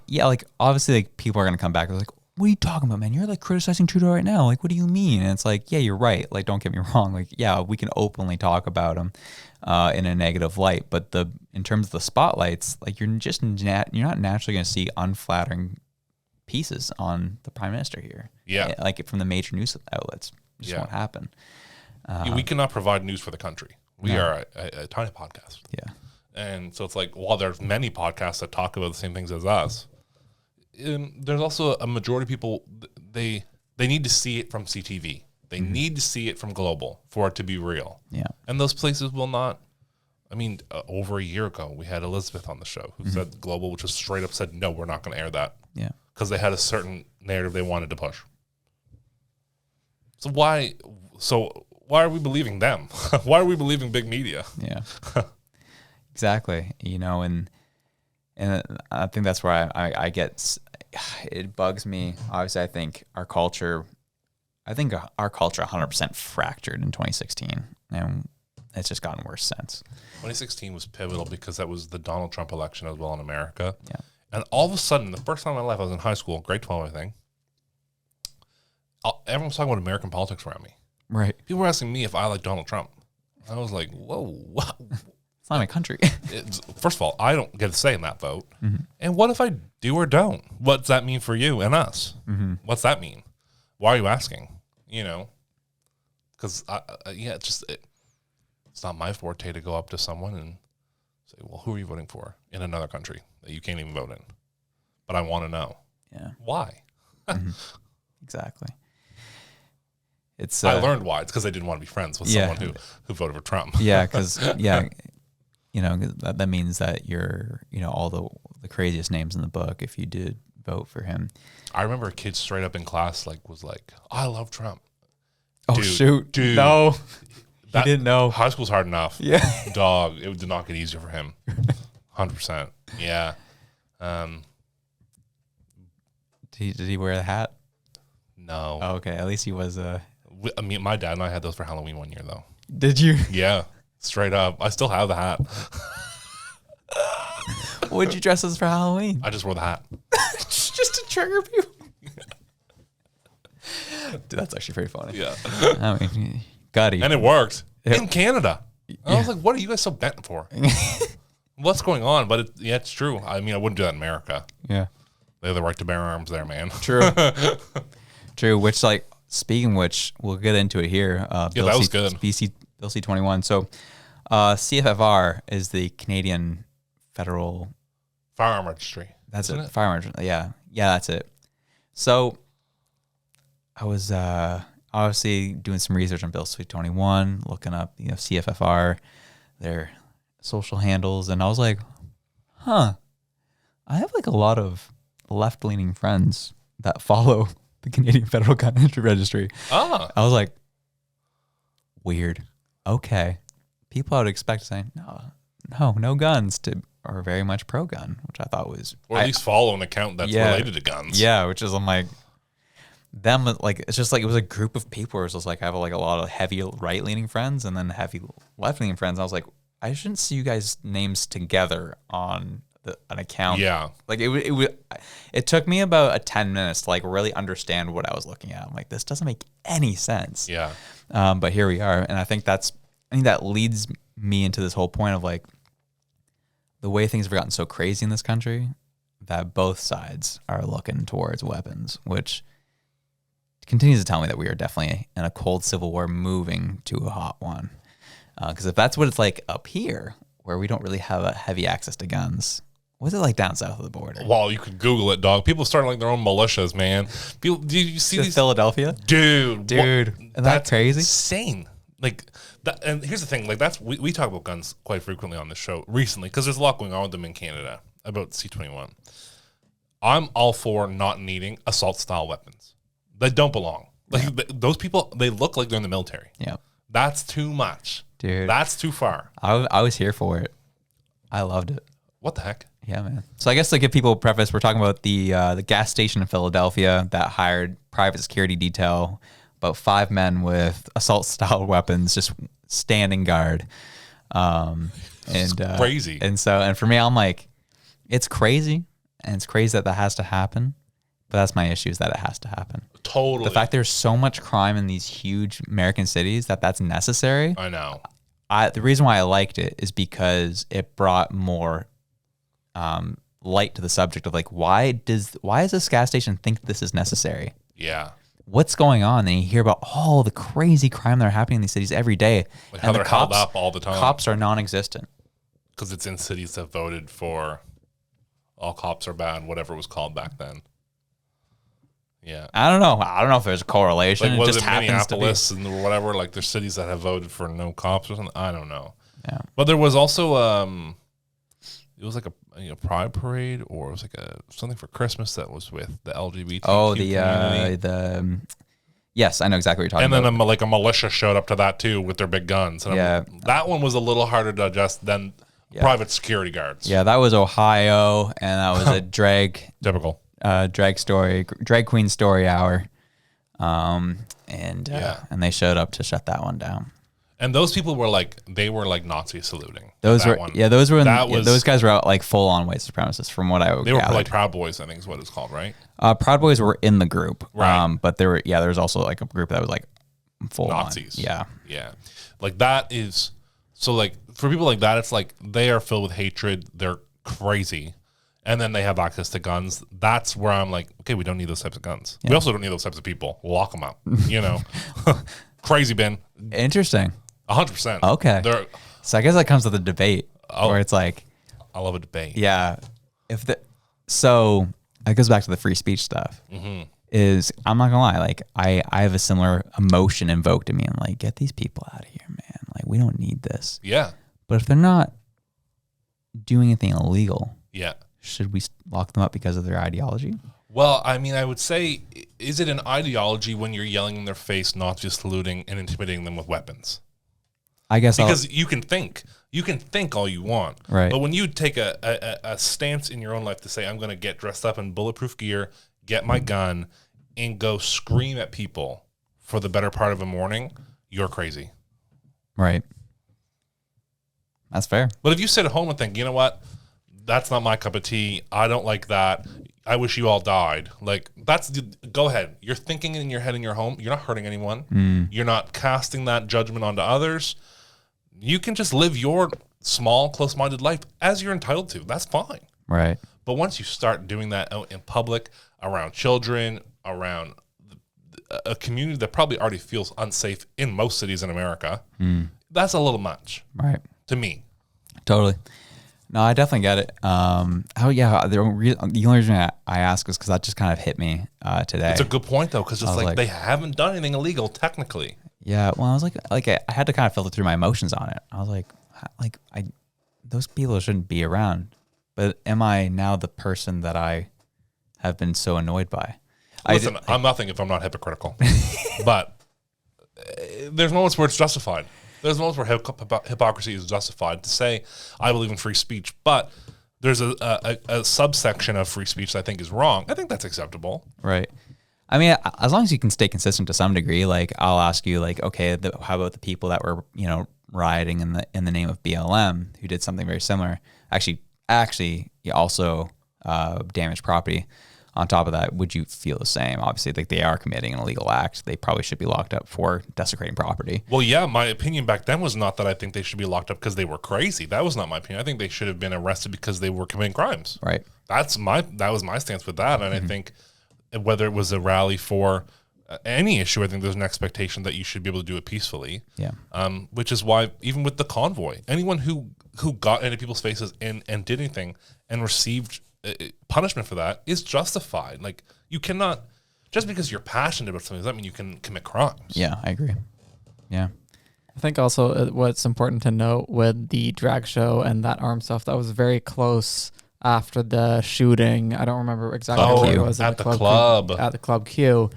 obviously, like, people are going to come back. They're like, what are you talking about, man? You're like criticizing Trudeau right now. Like, what do you mean? And it's like, yeah, you're right. Like, don't get me wrong. Like, yeah, we can openly talk about him in a negative light. But in terms of the spotlights, like, you're not naturally going to see unflattering pieces on the prime minister here. Yeah. Like, from the major news outlets. It just won't happen. We cannot provide news for the country. We are a tiny podcast. Yeah. And so it's like, while there's many podcasts that talk about the same things as us, there's also a majority of people, they need to see it from CTV. They need to see it from Global for it to be real. Yeah. And those places will not. I mean, over a year ago, we had Elizabeth on the show who said Global, which was straight up said, no, we're not going to air that. Yeah. Because they had a certain narrative they wanted to push. So why are we believing them? Why are we believing big media? Yeah. Exactly. And I think that's where I get, it bugs me. Obviously, I think our culture 100% fractured in 2016, and it's just gotten worse since. 2016 was pivotal because that was the Donald Trump election as well in America. Yeah. And all of a sudden, the first time in my life, I was in high school, grade 12, I think. Everyone was talking about American politics around me. Right. People were asking me if I like Donald Trump. I was like, whoa, It's not my country. First of all, I don't get a say in that vote. And what if I do or don't? What's that mean for you and us? What's that mean? Why are you asking? You know, because it's not my forte to go up to someone and say, well, who are you voting for in another country that you can't even vote in? But I want to know. Yeah. Why? Exactly. It's I learned why. It's because I didn't want to be friends with someone who voted for Trump. Yeah, because you know that means that you're all the craziest names in the book if you did vote for him. I remember a kid straight up in class was like, I love Trump. Oh, shoot. No. He didn't know. High school's hard enough. Yeah. Dog, it did not get easier for him. 100%. Yeah. Did he wear the hat? No. Oh, okay. At least he was I mean, my dad and I had those for Halloween one year, though. Did you? Yeah. Straight up. I still have the hat. What'd you dress as for Halloween? I just wore the hat. Just to trigger people. Dude, that's actually pretty funny. Yeah. I mean, gutty. And it worked. Yep. In Canada. I was like, what are you guys so bent for? What's going on? But it's true. I mean, I wouldn't do that in America. Yeah. They have the right to bear arms there, man. True. True. Which, like, speaking of which, we'll get into it here. That was good. Bill C-21. So, CFFR is the Canadian Federal Firearm Registry. That's it. Firearms. Yeah. Yeah, that's it. So, I was obviously doing some research on Bill C-21, looking up, CFFR, their social handles, and I was like, I have like a lot of left-leaning friends that follow the Canadian Federal Gun Registry. Ah. I was like, weird. Okay. People I would expect saying, no guns are very much pro-gun, which I thought was... Or at least follow an account that's related to guns. Yeah, which is, I'm like... Them, like, it's just like it was a group of people where it was just like I have like a lot of heavy right leaning friends and then heavy left leaning friends. I was like, I shouldn't see you guys' names together on an account. Yeah. Like it took me about 10 minutes to like really understand what I was looking at. I'm like, this doesn't make any sense. Yeah. But here we are. And I think that leads me into this whole point of like the way things have gotten so crazy in this country that both sides are looking towards weapons, which continues to tell me that we are definitely in a cold civil war moving to a hot one. Because if that's what it's like up here, where we don't really have a heavy access to guns, what's it like down south of the border? Well, you could Google it, dog. People starting like their own militias, man. People, do you see these? Philadelphia? Dude. Isn't that crazy? Insane. Like, that, and here's the thing. Like, we talk about guns quite frequently on this show recently because there's a lot going on with them in Canada about C-21. I'm all for not needing assault-style weapons. They don't belong. Like those people, they look like they're in the military. Yeah. That's too much. Dude. That's too far. I was here for it. I loved it. What the heck? Yeah, man. So I guess to give people a preface, we're talking about the gas station in Philadelphia that hired private security detail, about 5 men with assault-style weapons just standing guard. Crazy. And for me, I'm like, it's crazy, and it's crazy that has to happen. But that's my issue, is that it has to happen. Totally. The fact there's so much crime in these huge American cities that's necessary. I know. The reason why I liked it is because it brought more light to the subject of like, why does this gas station think this is necessary? Yeah. What's going on? And you hear about all the crazy crime that are happening in these cities every day. Like how they're held up all the time. Cops are non-existent. Because it's in cities that voted for all cops are bad, whatever it was called back then. Yeah. I don't know if there's a correlation. Like, it was just it happens to be. Minneapolis and whatever? Like, there's cities that have voted for no cops or something. I don't know. Yeah. But there was also it was like a pride parade, or it was like something for Christmas that was with the LGBT. Oh, community. Yes, I know exactly what you're talking about. about. And then a militia showed up to that too with their big guns. And that one was a little harder to adjust than private security guards. Yeah, that was Ohio, and that was a typical drag queen story hour, and they showed up to shut that one down. And those people were like Nazi saluting. Those guys were out like full on white supremacists from what I would. They were like Proud Boys, I think is what it's called, right? Proud Boys were in the group, right? But there was also like a group that was like full Nazis. On. Yeah. Like that is So like for people like that, it's like they are filled with hatred. They're crazy. And then they have access to guns. That's where I'm like, okay, we don't need those types of guns. Yeah. We also don't need those types of people. We'll lock them up, you know. Crazy bin. Interesting. 100%. Okay. So I guess that comes to the debate where it's like, I love a debate. Yeah. So it goes back to the free speech stuff. Is I'm not gonna lie, like I have a similar emotion invoked in me. I'm like, get these people out of here, man. Like we don't need this. Yeah. But if they're not doing anything illegal, yeah, should we lock them up because of their ideology? Well, I mean, I would say, is it an ideology when you're yelling in their face, not just saluting and intimidating them with weapons? I guess because you can think all you want, right? But when you take a stance in your own life to say, I'm going to get dressed up in bulletproof gear, get my gun, and go scream at people for the better part of a morning, you're crazy. Right. That's fair. But if you sit at home and think, you know what, that's not my cup of tea, I don't like that, I wish you all died. Like, go ahead. You're thinking in your head in your home. You're not hurting anyone. You're not casting that judgment onto others. You can just live your small, close-minded life as you're entitled to. That's fine. Right. But once you start doing that out in public, around children, around a community that probably already feels unsafe in most cities in America, that's a little much. Right. To me. Totally. No, I definitely get it. The only reason I ask is because that just kind of hit me today. It's a good point, though, because it's like they haven't done anything illegal, technically. Yeah, well, I was like I had to kind of filter through my emotions on it. I was like those people shouldn't be around. But am I now the person that I have been so annoyed by? Listen, I'm nothing if I'm not hypocritical. But there's moments where it's justified. There's moments where hypocrisy is justified to say, I believe in free speech, but there's a subsection of free speech that I think is wrong. I think that's acceptable. Right. I mean, as long as you can stay consistent to some degree, like I'll ask you like, okay, how about the people that were, rioting in the name of BLM who did something very similar, actually also damaged property. On top of that, would you feel the same? Obviously, like they are committing an illegal act. They probably should be locked up for desecrating property. Well, yeah, my opinion back then was not that I think they should be locked up because they were crazy. That was not my opinion. I think they should have been arrested because they were committing crimes. Right. That was my stance with that. And I think whether it was a rally for any issue, I think there's an expectation that you should be able to do it peacefully. Yeah. Which is why even with the convoy, anyone who got into people's faces and did anything and received punishment for that is justified. Like, you cannot, just because you're passionate about something, does that mean you can commit crimes? Yeah, I agree. Yeah. I think also what's important to note with the drag show and that arm stuff, that was very close after the shooting. I don't remember exactly where it was. At the club. At the Club Q.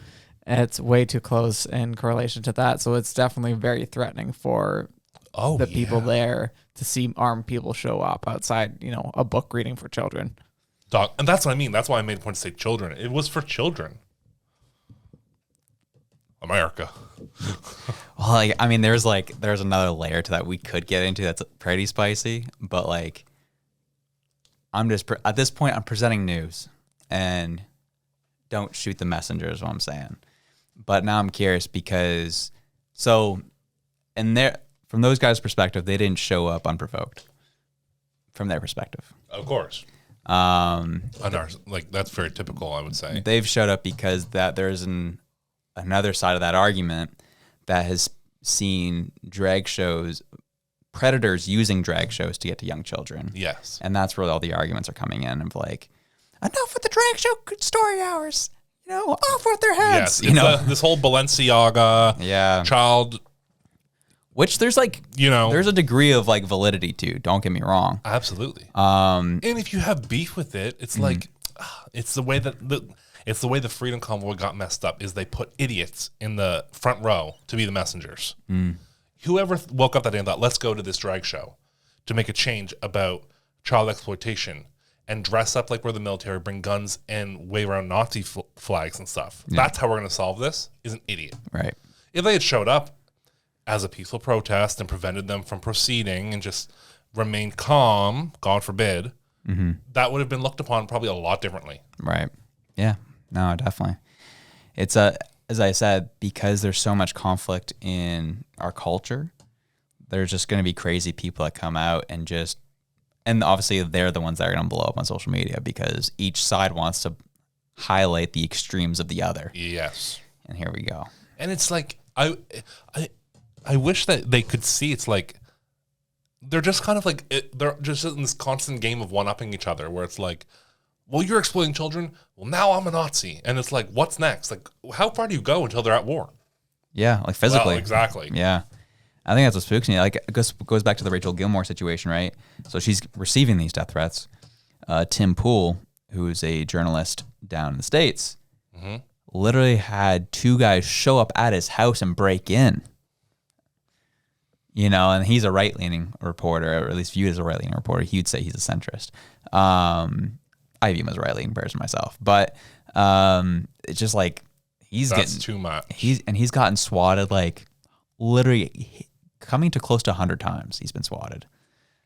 It's way too close in correlation to that. So it's definitely very threatening for the people there to see armed people show up outside, a book reading for children. And that's what I mean. That's why I made a point to say children. It was for children. America. Well, there's another layer to that we could get into that's pretty spicy, but I'm just at this point I'm presenting news, and don't shoot the messenger is what I'm saying. But now I'm curious because from those guys' perspective, they didn't show up unprovoked. From their perspective, of course. That's very typical, I would say. They've showed up because that there's another side of that argument that has seen drag shows, predators using drag shows to get to young children. Yes. And that's where all the arguments are coming in of like, enough with the drag show story hours, off with their heads. Yes, this whole Balenciaga child. Which there's there's a degree of validity to, don't get me wrong. Absolutely. And if you have beef with it, it's it's the way that the Freedom Convoy got messed up is they put idiots in the front row to be the messengers. Whoever woke up that day and thought, let's go to this drag show to make a change about child exploitation and dress up like we're the military, bring guns and wave around Nazi flags and stuff. Yeah. That's how we're going to solve this, is an idiot. Right. If they had showed up as a peaceful protest and prevented them from proceeding and just remained calm, God forbid, that would have been looked upon probably a lot differently. Right. Yeah. No, definitely. It's as I said, because there's so much conflict in our culture, there's just going to be crazy people that come out and obviously they're the ones that are going to blow up on social media because each side wants to highlight the extremes of the other. Yes. And here we go. And it's like, I wish that they could see, it's like, they're just kind of like, they're just in this constant game of one-upping each other where it's like, well, you're exploiting children. Well, now I'm a Nazi. And it's like, what's next? Like, how far do you go until they're at war? Yeah, like physically. Well, exactly. Yeah. I think that's what spooks me. Like, it goes back to the Rachel Gilmore situation, right? So she's receiving these death threats. Tim Pool, who is a journalist down in the States, literally had 2 guys show up at his house and break in. You know, and he's a right-leaning reporter, or at least viewed as a right-leaning reporter. He would say he's a centrist. I view him as a right-leaning person myself. But it's just like that's getting too much. He's gotten swatted like literally coming to close to 100 times. He's been swatted.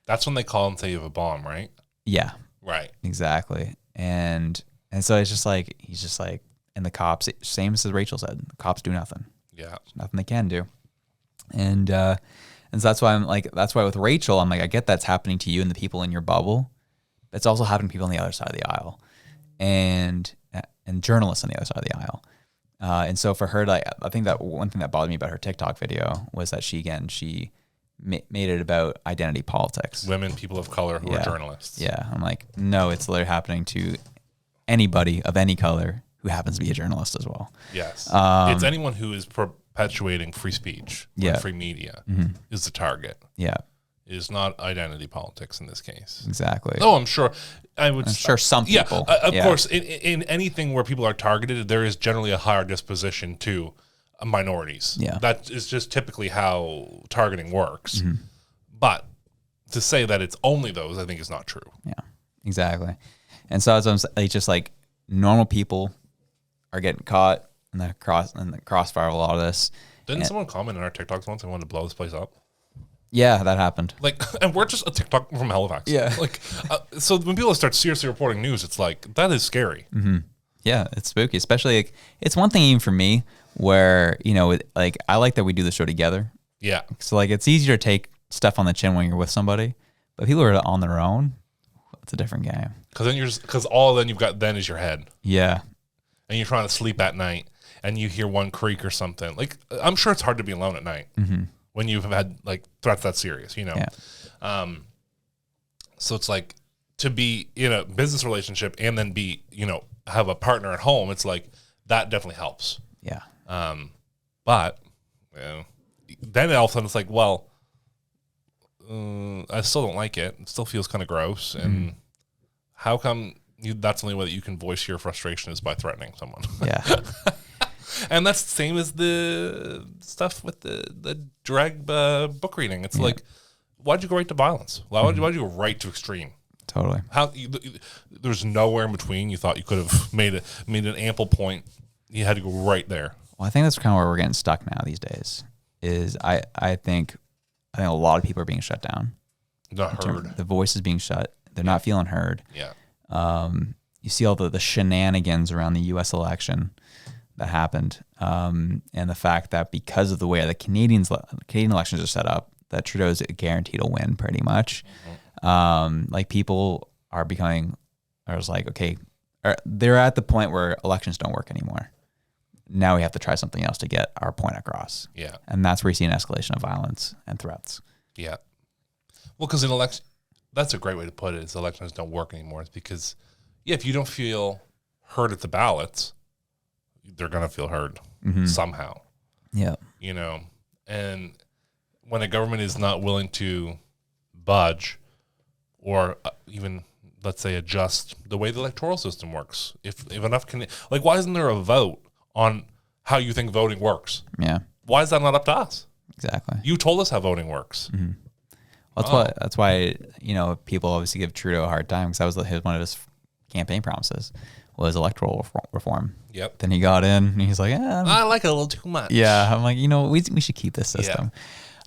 That's when they call and say you have a bomb, right? Yeah. Right. Exactly. And so it's just like he's just like, and the cops, same as Rachel said, the cops do nothing. Yeah. There's nothing they can do. And so that's why with Rachel, I'm like, I get that's happening to you and the people in your bubble. It's also happening to people on the other side of the aisle, and journalists on the other side of the aisle. And so for her, like, I think that one thing that bothered me about her TikTok video was that she made it about identity politics. Women, people of color who are journalists. Yeah, I'm like, no, it's literally happening to anybody of any color who happens to be a journalist as well. Yes, it's anyone who is perpetuating free speech, or free media is the target. Yeah. It is not identity politics in this case. Exactly. Oh, I'm sure. I'm sure some people. Of course, in anything where people are targeted, there is generally a higher disposition to minorities. Yeah. That is just typically how targeting works. But to say that it's only those, I think is not true. Yeah, exactly. And so as it's just like normal people are getting caught in the crossfire of a lot of this. Didn't someone comment on our TikToks once and wanted to blow this place up? Yeah, that happened. Like, and we're just a TikTok from Halifax. Yeah. Like, so when people start seriously reporting news, it's like, that is scary. Yeah, it's spooky. Especially, like, it's one thing even for me where, you know, like, I like that we do the show together. Yeah. So, like, it's easier to take stuff on the chin when you're with somebody. But people who are on their own, it's a different game. Because all then you've got then is your head. Yeah. And you're trying to sleep at night and you hear one creak or something. Like, I'm sure it's hard to be alone at night. When you've had like threats that serious, you know? Yeah. So it's like to be in a business relationship and then be, you know, have a partner at home. It's like that definitely helps. Yeah. But you know, then all of a sudden it's like, well, I still don't like it. It still feels kind of gross. And how come that's the only way that you can voice your frustration is by threatening someone? Yeah. And that's the same as the stuff with the drag book reading. It's like, why'd you go right to violence? Why'd you go right to extreme? Totally. There's nowhere in between. You thought you could have made an ample point. You had to go right there. Well, I think that's kind of where we're getting stuck now these days. Is I think a lot of people are being shut down. Not heard. The voice is being shut. They're not feeling heard. Yeah. You see all the shenanigans around the U.S. election that happened, and the fact that because of the way the Canadian elections are set up, that Trudeau's guaranteed to win pretty much. Like people are becoming, I was like, okay, they're at the point where elections don't work anymore. Now we have to try something else to get our point across. Yeah. And that's where you see an escalation of violence and threats. Yeah. Well, because in election, that's a great way to put it, is elections don't work anymore. It's because, if you don't feel heard at the ballots, they're going to feel heard somehow. Yeah. You know, and when a government is not willing to budge or even, let's say, adjust the way the electoral system works, if enough can, like, why isn't there a vote on how you think voting works? Yeah. Why is that not up to us? Exactly. You told us how voting works. Well, that's why, you know, people obviously give Trudeau a hard time, because that was one of his campaign promises, was electoral reform. Yep. Then he got in and he's like, I like it a little too much. Yeah. I'm like, you know, we should keep this system.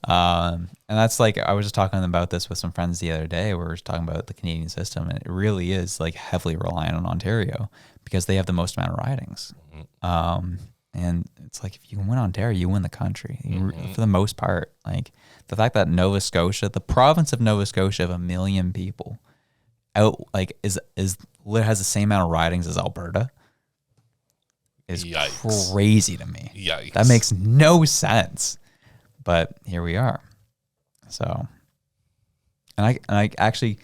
Yeah. And that's like, I was just talking about this with some friends the other day, where we were talking about the Canadian system, and it really is like heavily reliant on Ontario because they have the most amount of ridings. And it's like, if you win Ontario, you win the country for the most part. Like the fact that Nova Scotia, the province of Nova Scotia of 1 million people, has the same amount of ridings as Alberta is Yikes. crazy to me. Yikes. That makes no sense. But here we are. So, and I actually,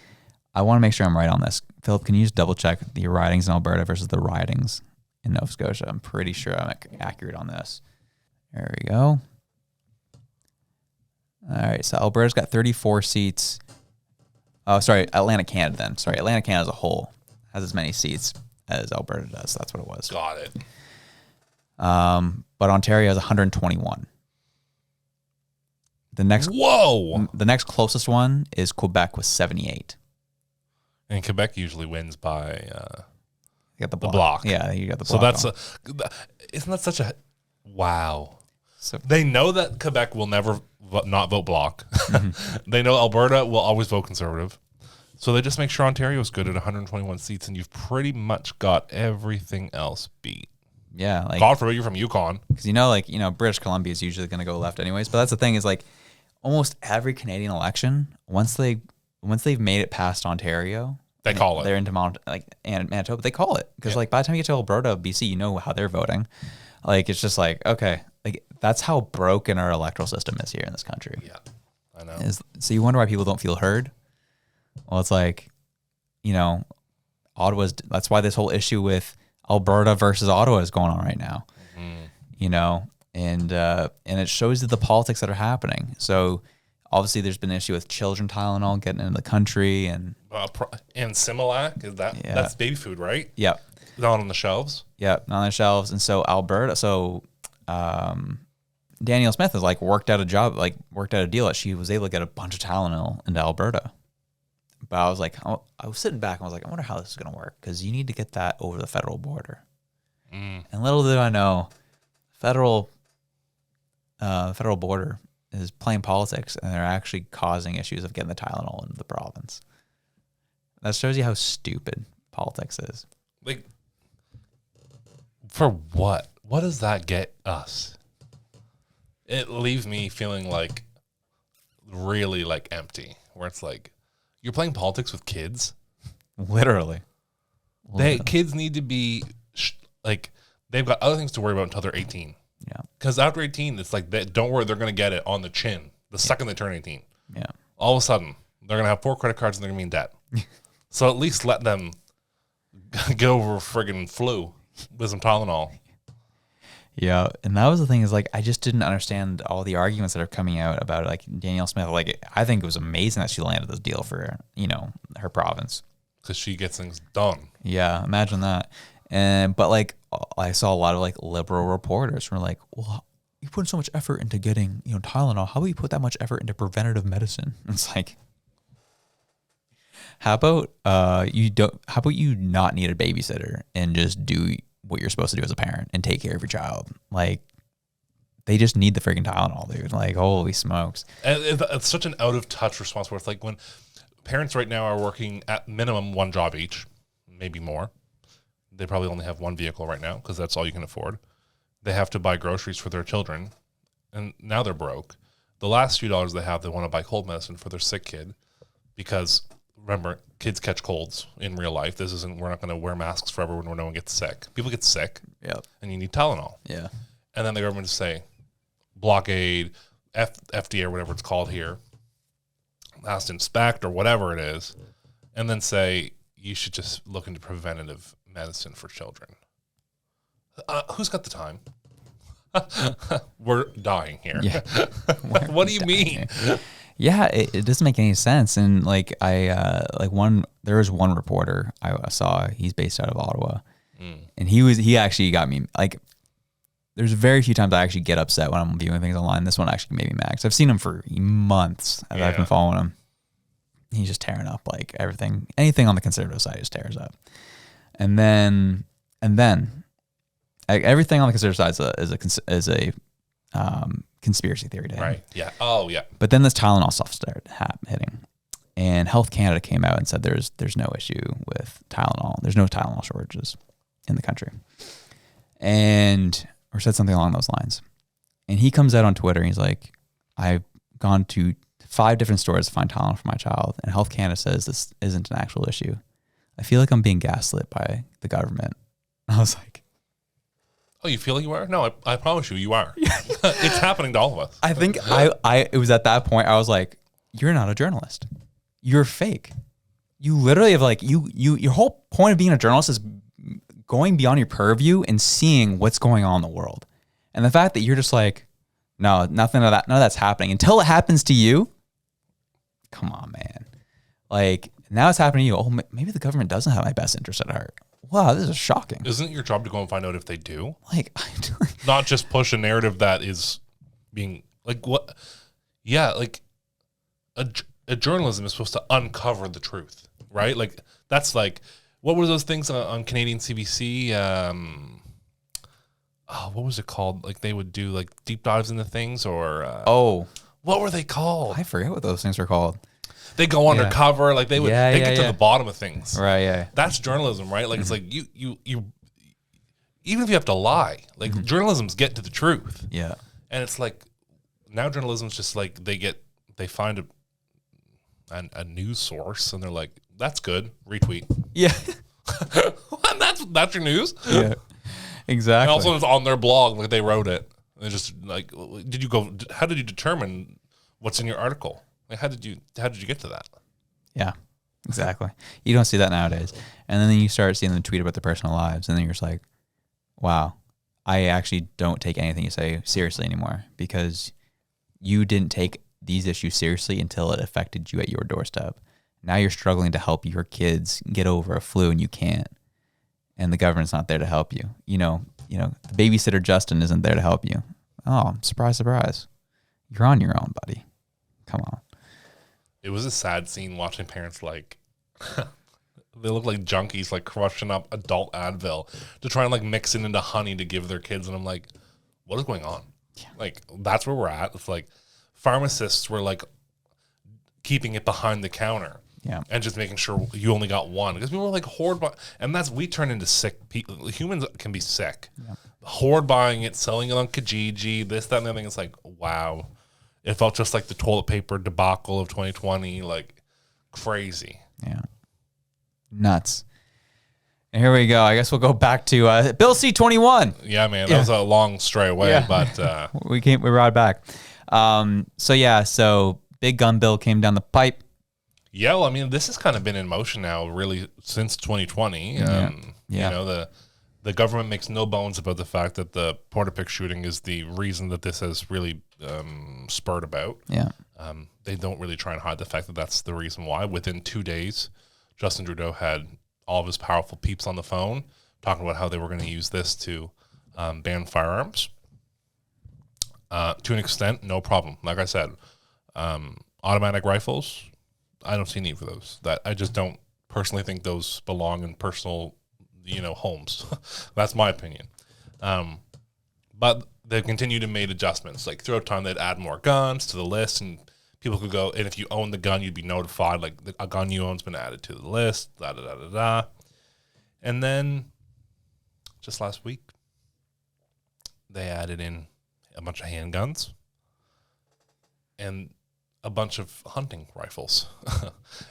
I want to make sure I'm right on this. Philip, can you just double check the ridings in Alberta versus the ridings in Nova Scotia? I'm pretty sure I'm accurate on this. There we go. All right, so Alberta's got 34 seats. Oh, sorry, Atlantic Canada then. Sorry, Atlantic Canada as a whole has as many seats as Alberta does. So that's what it was. Got it. But Ontario has 121. The next closest one is Quebec with 78. And Quebec usually wins by You got the block. Yeah, you got the block. So isn't that such a wow? So They know that Quebec will never not vote block. They know Alberta will always vote conservative. So they just make sure Ontario is good at 121 seats, and you've pretty much got everything else beat. yeah, like God forbid you're from Yukon. because British Columbia is usually going to go left anyways. But that's the thing is like almost every Canadian election, once they've made it past Ontario, They call it. they're into Manitoba. They call it because like by the time you get to Alberta, BC, you know how they're voting. Like it's just like okay, like that's how broken our electoral system is here in this country. Yeah, I know. So you wonder why people don't feel heard. Well, it's like, Ottawa's. That's why this whole issue with Alberta versus Ottawa is going on right now. And it shows you the politics that are happening. So obviously, there's been an issue with children Tylenol getting into the country, and Similac that's baby food, right? yeah, Not on the shelves. yeah, on the shelves. And so Alberta, Danielle Smith has worked out a deal that she was able to get a bunch of Tylenol into Alberta. But I was like, I was sitting back and I was like, I wonder how this is going to work because you need to get that over the federal border. And little did I know, federal border is playing politics and they're actually causing issues of getting the Tylenol into the province. That shows you how stupid politics is. Like, for what? What does that get us? It leaves me feeling really empty. Where it's like, you're playing politics with kids. Literally. Kids need to be they've got other things to worry about until they're 18. Yeah. Because after 18, it's like, don't worry, they're going to get it on the chin the second they turn 18. Yeah. All of a sudden, they're going to have 4 credit cards and they're going to be in debt. So at least let them get over friggin' flu with some Tylenol. Yeah, and that was the thing is I just didn't understand all the arguments that are coming out about Danielle Smith. I think it was amazing that she landed this deal for her province Because she gets things done. Yeah, imagine that. But I saw a lot of liberal reporters who were like, well, you put so much effort into getting Tylenol. How about you put that much effort into preventative medicine? And it's like, how about you not need a babysitter and just do what you're supposed to do as a parent and take care of your child? They just need the freaking Tylenol, dude. Holy smokes. And it's such an out of touch response where it's like when parents right now are working at minimum 1 job each, maybe more. They probably only have 1 vehicle right now because that's all you can afford. They have to buy groceries for their children, and now they're broke. The last few dollars they have, they want to buy cold medicine for their sick kid because, remember, kids catch colds in real life. We're not going to wear masks forever when no one gets sick. People get sick, and you need Tylenol. Yeah. And then the government just say, blockade, FDA or whatever it's called here, last inspect or whatever it is, and then say, you should just look into preventative medicine for children. Who's got the time? We're dying here. Yeah. What do you mean? Yeah, it doesn't make any sense. And there was one reporter I saw. He's based out of Ottawa, and he actually got me. There's very few times I actually get upset when I'm viewing things online. This one actually made me mad 'cause I've seen him for months as I've been following him. He's just tearing up everything. Anything on the conservative side just tears up. And then everything on the conservative side is a conspiracy theory to him. Right. Yeah. Oh, yeah. But then this Tylenol stuff started hitting, and Health Canada came out and said there's no issue with Tylenol. There's no Tylenol shortages in the country. And or said something along those lines. And he comes out on Twitter and he's like, I've gone to 5 different stores to find Tylenol for my child, and Health Canada says this isn't an actual issue. I feel like I'm being gaslit by the government. I was like, oh, you feel like you are? No, I promise you are. It's happening to all of us. I think it was at that point I was like, you're not a journalist. You're fake. You literally have like, your whole point of being a journalist is going beyond your purview and seeing what's going on in the world. And the fact that you're just like, no, nothing of that, none of that's happening until it happens to you. Come on, man. Like, now it's happening to you. Oh, maybe the government doesn't have my best interest at heart. Wow, this is shocking. Isn't it your job to go and find out if they do? Like, not just push a narrative that is being like what? Yeah, like a journalism is supposed to uncover the truth, right? Like that's like what were those things on Canadian CBC? What was it called? Like they would do like deep dives into things, or what were they called? I forget what those things were called. They go undercover, like they would get to the bottom of things. Right, yeah. That's journalism, right? Like it's like you even if you have to lie, like journalism's get to the truth. Yeah. And it's like now journalism's just like they find a news source and they're like, that's good, retweet. Yeah. that's your news? Yeah. Exactly. And also it's on their blog, like they wrote it. They're just like, how did you determine what's in your article? Like how did you get to that? Yeah, exactly. You don't see that nowadays. And then you start seeing them tweet about their personal lives, and then you're just like, wow, I actually don't take anything you say seriously anymore, because you didn't take these issues seriously until it affected you at your doorstep. Now you're struggling to help your kids get over a flu and you can't. And the government's not there to help you. You know, the babysitter Justin isn't there to help you. Oh, surprise, surprise. You're on your own, buddy. Come on. It was a sad scene watching parents like they look like junkies, like crushing up adult Advil to try and like mix it into honey to give their kids. And I'm like, what is going on? Yeah. Like that's where we're at. It's like pharmacists were like keeping it behind the counter. Yeah. And just making sure you only got one, because people are like and we turn into sick people. Humans can be sick. Yeah. Hoard buying it, selling it on Kijiji, this, that, and the other thing. It's like, wow. It felt just like the toilet paper debacle of 2020, like crazy. Yeah. Nuts. And here we go. I guess we'll go back to Bill C-21. Yeah, man. That was a long stray away, but we brought it back. So big gun bill came down the pipe. Yeah, well, I mean, this has kind of been in motion now, really, since 2020. You know, the government makes no bones about the fact that the Portapic shooting is the reason that this has really spurred about. Yeah. They don't really try and hide the fact that that's the reason why. Within 2 days, Justin Trudeau had all of his powerful peeps on the phone talking about how they were going to use this to ban firearms. To an extent, no problem. Like I said, automatic rifles, I don't see need for those. That I just don't personally think those belong in personal, homes. That's my opinion. But they've continued to make adjustments. Like throughout time, they'd add more guns to the list, and people could go. And if you own the gun, you'd be notified. Like a gun you own's been added to the list. Da da da da da. And then, just last week, they added in a bunch of handguns and a bunch of hunting rifles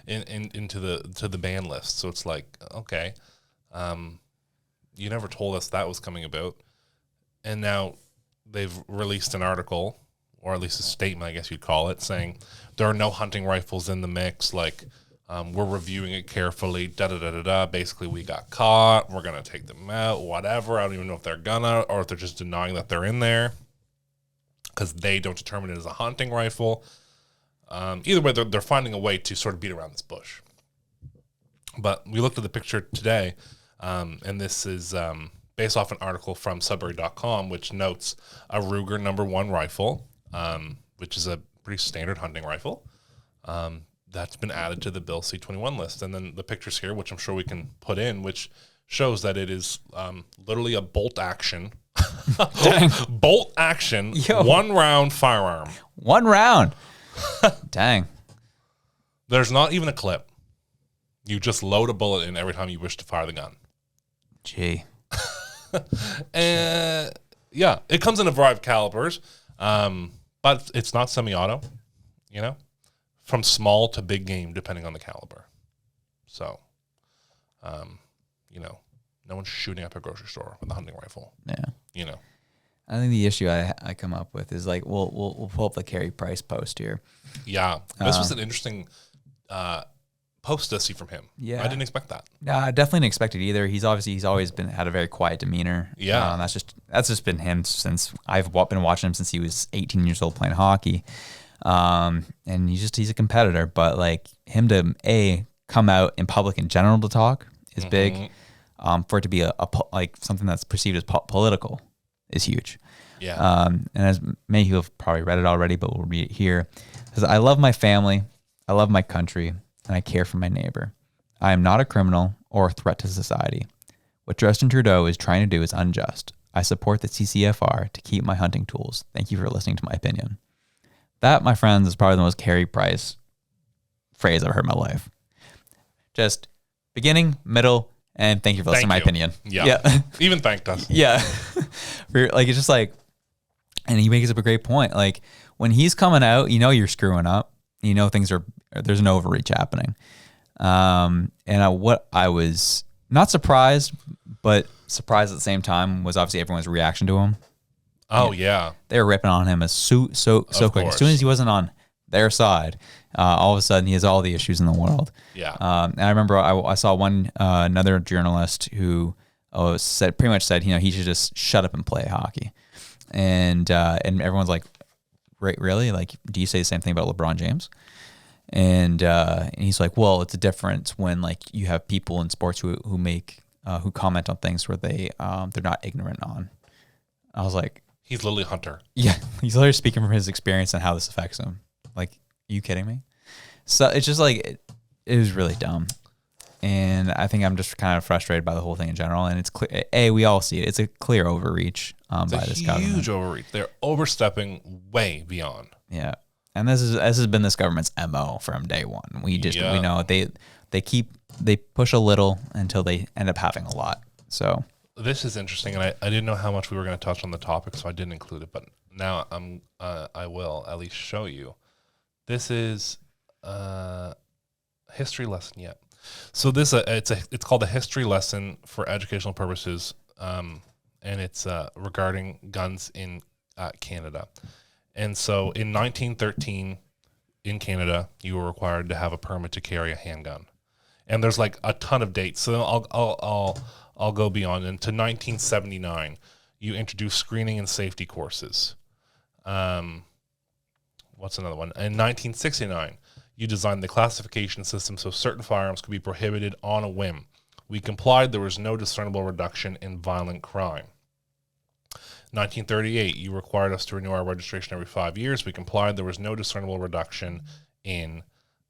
into the ban list. So it's like, okay, you never told us that was coming about. And now they've released an article, or at least a statement, I guess you'd call it, saying there are no hunting rifles in the mix. Like, we're reviewing it carefully, da-da-da-da-da. Basically, we got caught. We're going to take them out, whatever. I don't even know if they're gonna, or if they're just denying that they're in there because they don't determine it as a hunting rifle. Either way, they're finding a way to sort of beat around this bush. But we looked at the picture today, and this is based off an article from Sudbury.com, which notes a Ruger No. 1 rifle, which is a pretty standard hunting rifle, that's been added to the Bill C-21 list. And then the pictures here, which I'm sure we can put in, which shows that it is literally a bolt action, bolt action, 1 round firearm. 1 round. Dang. There's not even a clip. You just load a bullet in every time you wish to fire the gun. Gee. Yeah, it comes in a variety of calibers, but it's not semi-auto, you know, from small to big game, depending on the caliber. So, you know, no one's shooting up a grocery store with a hunting rifle. Yeah. You know. I think the issue I come up with is like we'll pull up the Carey Price post here. Yeah, this was an interesting post to see from him. Yeah, I didn't expect that. No, I definitely didn't expect it either. He's always had a very quiet demeanor. Yeah, that's just been him since I've been watching him since he was 18 years old playing hockey. And he's a competitor, but like him to come out in public in general to talk is big. For it to be a like something that's perceived as political is huge. Yeah. And as many people have probably read it already, but we'll read it here. It says, I love my family, I love my country, and I care for my neighbor. I am not a criminal or a threat to society. What Justin Trudeau is trying to do is unjust. I support the CCFR to keep my hunting tools. Thank you for listening to my opinion. That, my friends, is probably the most Carey Price phrase I've heard in my life. Just beginning, middle, and thank you for listening to my opinion. Yeah. Even thanked us. Yeah. Like, it's just like, and he makes up a great point. Like when he's coming out, you know, you're screwing up, you know, there's an overreach happening. What I was not surprised, but surprised at the same time was obviously everyone's reaction to him. Oh yeah. They were ripping on him as so quick. As soon as he wasn't on their side, all of a sudden he has all the issues in the world. Yeah. And I remember I saw another journalist who pretty much said, you know, he should just shut up and play hockey. And everyone's like, really? Like, do you say the same thing about LeBron James? And he's like, well, it's a difference when like you have people in sports who comment on things where they're not ignorant on. I was like, he's literally Hunter. Yeah, he's literally speaking from his experience and how this affects him. Like, are you kidding me? So it's just like it was really dumb. And I think I'm just kind of frustrated by the whole thing in general. And it's clear, we all see it. It's a clear overreach by this government. Huge overreach. They're overstepping way beyond. Yeah, and this has been this government's MO from day one. We know they push a little until they end up having a lot. So this is interesting, and I didn't know how much we were going to touch on the topic, so I didn't include it. But now I will at least show you. This is a history lesson yet. So it's called a history lesson for educational purposes, and it's regarding guns in Canada. And so in 1913 in Canada, you were required to have a permit to carry a handgun, and there's like a ton of dates. So I'll go beyond into 1979. You introduced screening and safety courses. What's another one? In 1969. You designed the classification system so certain firearms could be prohibited on a whim. We complied. There was no discernible reduction in violent crime. 1938, you required us to renew our registration every 5 years. We complied. There was no discernible reduction in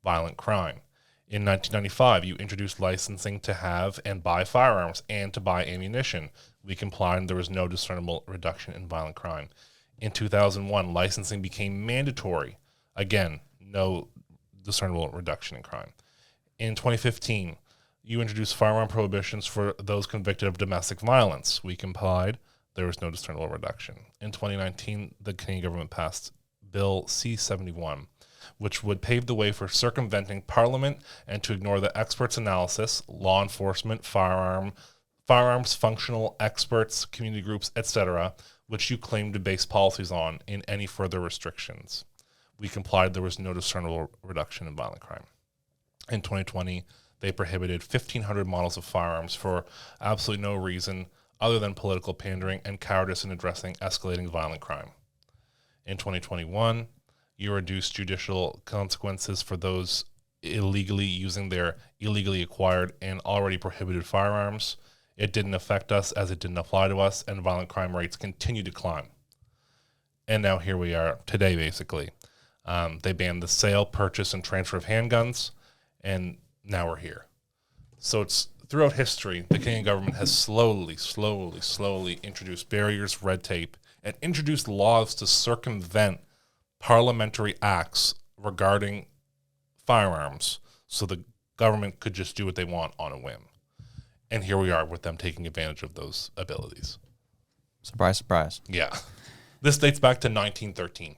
violent crime. In 1995, you introduced licensing to have and buy firearms and to buy ammunition. We complied. There was no discernible reduction in violent crime. In 2001, licensing became mandatory. Again, no discernible reduction in crime. In 2015, you introduced firearm prohibitions for those convicted of domestic violence. We complied. There was no discernible reduction. In 2019, the Canadian government passed Bill C-71, which would pave the way for circumventing Parliament and to ignore the experts' analysis, law enforcement, firearms functional experts, community groups, etc., which you claim to base policies on in any further restrictions. We complied. There was no discernible reduction in violent crime. In 2020, they prohibited 1,500 models of firearms for absolutely no reason other than political pandering and cowardice in addressing escalating violent crime. In 2021, you reduced judicial consequences for those illegally using their illegally acquired and already prohibited firearms. It didn't affect us as it didn't apply to us, and violent crime rates continue to climb. And now here we are today, basically. They banned the sale, purchase, and transfer of handguns, and now we're here. So it's throughout history, the Canadian government has slowly introduced barriers, red tape, and introduced laws to circumvent parliamentary acts regarding firearms so the government could just do what they want on a whim. And here we are with them taking advantage of those abilities. Surprise, surprise. Yeah. This dates back to 1913.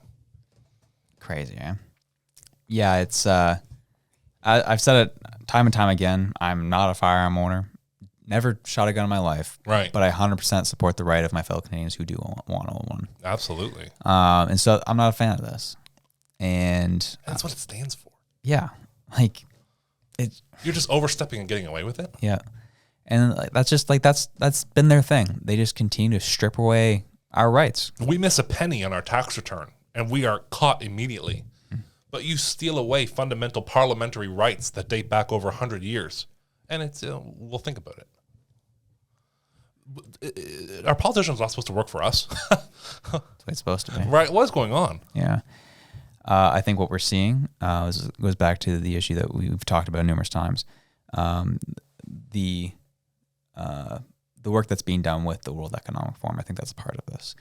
Crazy, eh? Yeah, it's I've said it time and time again. I'm not a firearm owner. Never shot a gun in my life. Right. But I 100% support the right of my fellow Canadians who do want to own one. Absolutely. And so I'm not a fan of this. And That's what it stands for. yeah, like it. You're just overstepping and getting away with it. Yeah, and like, that's just like that's been their thing. They just continue to strip away our rights. We miss a penny on our tax return, and we are caught immediately. But you steal away fundamental parliamentary rights that date back over 100 years, and it's we'll think about it. Our politicians are not supposed to work for us. That's what it's supposed to be. Right? What's going on? Yeah. I think what we're seeing goes back to the issue that we've talked about numerous times. The work that's being done with the World Economic Forum, I think that's a part of this.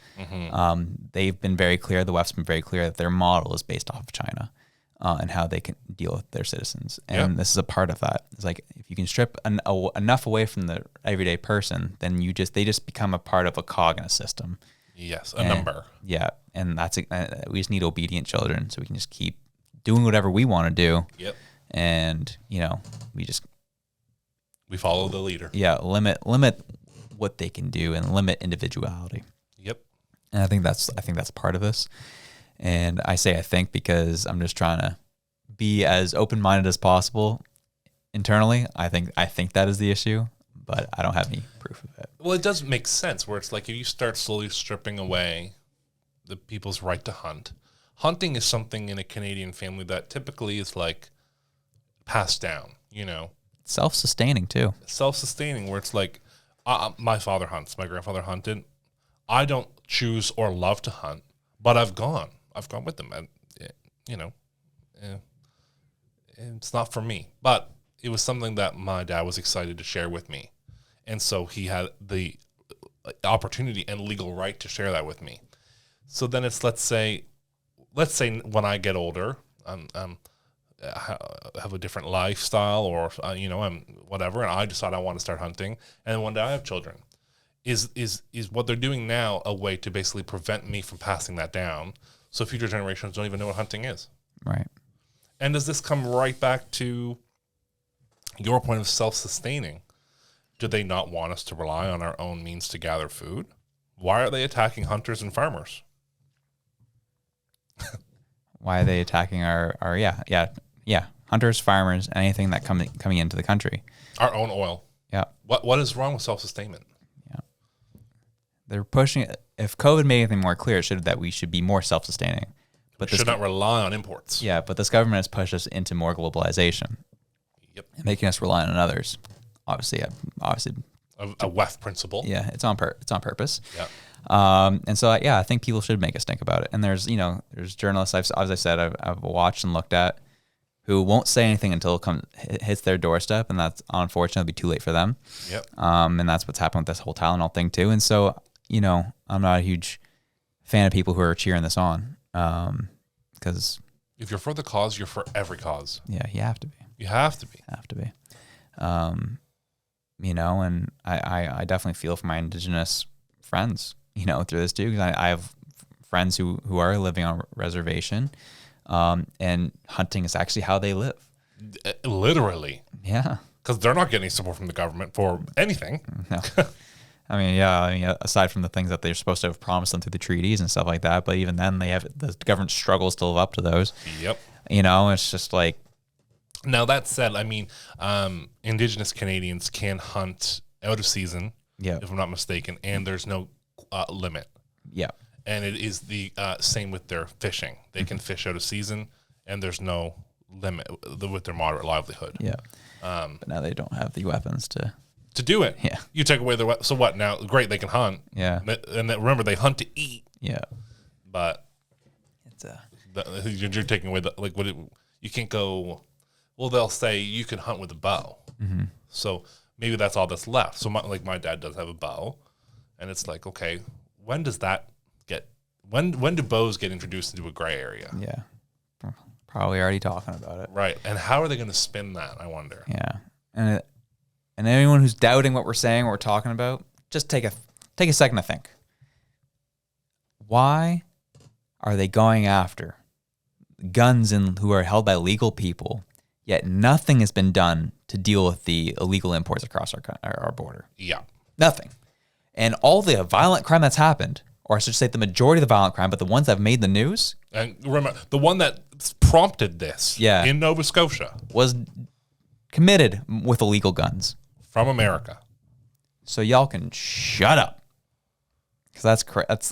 They've been very clear, the WEF's been very clear that their model is based off of China and how they can deal with their citizens. And this is a part of that. It's like if you can strip enough away from the everyday person, then they just become a part of a cog in a system. Yes, a number. Yeah, and that's we just need obedient children so we can just keep doing whatever we want to do. Yep. And we follow the leader. Yeah, limit what they can do and limit individuality. Yep. And I think that's part of this. And I say I think because I'm just trying to be as open-minded as possible internally. I think that is the issue, but I don't have any proof of it. Well, it does make sense where it's like if you start slowly stripping away the people's right to hunt. Hunting is something in a Canadian family that typically is like passed down, Self-sustaining too. Self-sustaining where it's like my father hunts, my grandfather hunted. I don't choose or love to hunt, but I've gone with them, and it's not for me. But it was something that my dad was excited to share with me, and so he had the opportunity and legal right to share that with me. So then it's let's say when I get older, have a different lifestyle, or I'm whatever, and I decide I want to start hunting, and one day I have children. Is what they're doing now a way to basically prevent me from passing that down, so future generations don't even know what hunting is? Right. And does this come right back to your point of self-sustaining? Do they not want us to rely on our own means to gather food? Why are they attacking hunters and farmers? Why are they attacking our hunters, farmers, anything that coming into the country? Our own oil. Yeah. What is wrong with self-sustainment? Yeah. They're pushing it. If COVID made anything more clear, it should that we should be more self-sustaining. But we should not rely on imports. Yeah, but this government has pushed us into more globalization. Yep. Making us rely on others. Obviously. A WEF principle. Yeah, it's on purpose. Yeah. And so I think people should make us think about it. And there's journalists as I said I've watched and looked at who won't say anything until it hits their doorstep, and that's unfortunately be too late for them. Yep. And that's what's happened with this whole Tylenol thing too. And so I'm not a huge fan of people who are cheering this on, because if you're for the cause, you're for every cause. Yeah, you have to be. You have to be. And I definitely feel for my Indigenous friends, through this too, because I have friends who are living on a reservation, and hunting is actually how they live. Literally. Yeah. Because they're not getting support from the government for anything. No. Aside from the things that they're supposed to have promised them through the treaties and stuff like that, but even then the government struggles to live up to those. Yep. It's just like. Now that said, Indigenous Canadians can hunt out of season, if I'm not mistaken, and there's no limit. Yeah. And it is the same with their fishing. They can fish out of season, and there's no limit with their moderate livelihood. Yeah. But now they don't have the weapons to do it. Yeah. You take away their so what now? Great, they can hunt. Yeah. And remember, they hunt to eat. Yeah. But it's you're taking away you can't go. Well, they'll say you can hunt with a bow. Mm-hmm. So maybe that's all that's left. So my dad does have a bow, and it's like, okay, when does that get? When do bows get introduced into a gray area? Yeah. Probably already talking about it. Right. And how are they going to spin that, I wonder? Yeah. And anyone who's doubting what we're saying, what we're talking about, just take a second to think. why are they going after guns who are held by legal people, yet nothing has been done to deal with the illegal imports across our border? Yeah. Nothing. And all the violent crime that's happened, or I should say the majority of the violent crime, but the ones that have made the news. And remember, the one that prompted this in Nova Scotia was committed with illegal guns. From America. So y'all can shut up. Because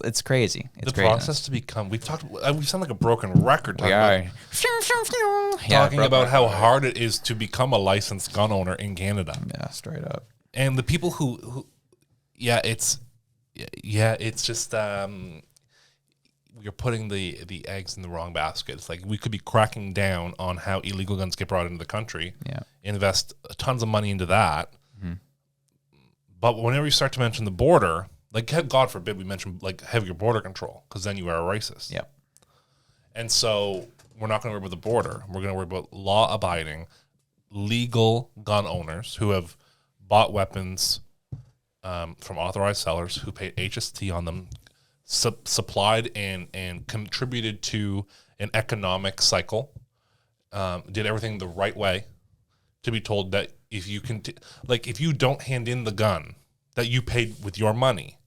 it's crazy. It's the process to become, we sound like a broken record talking about how hard it is to become a licensed gun owner in Canada. Yeah, straight up. And the people who it's just you're putting the eggs in the wrong basket. It's like we could be cracking down on how illegal guns get brought into the country. Yeah, invest tons of money into that. Mm-hmm. But whenever you start to mention the border, like God forbid we mention like heavier border control, because then you are a racist. Yep. And so we're not going to worry about the border. We're going to worry about law-abiding, legal gun owners who have bought weapons from authorized sellers, who paid HST on them, supplied and contributed to an economic cycle, did everything the right way, to be told that if you if you don't hand in the gun that you paid with your money,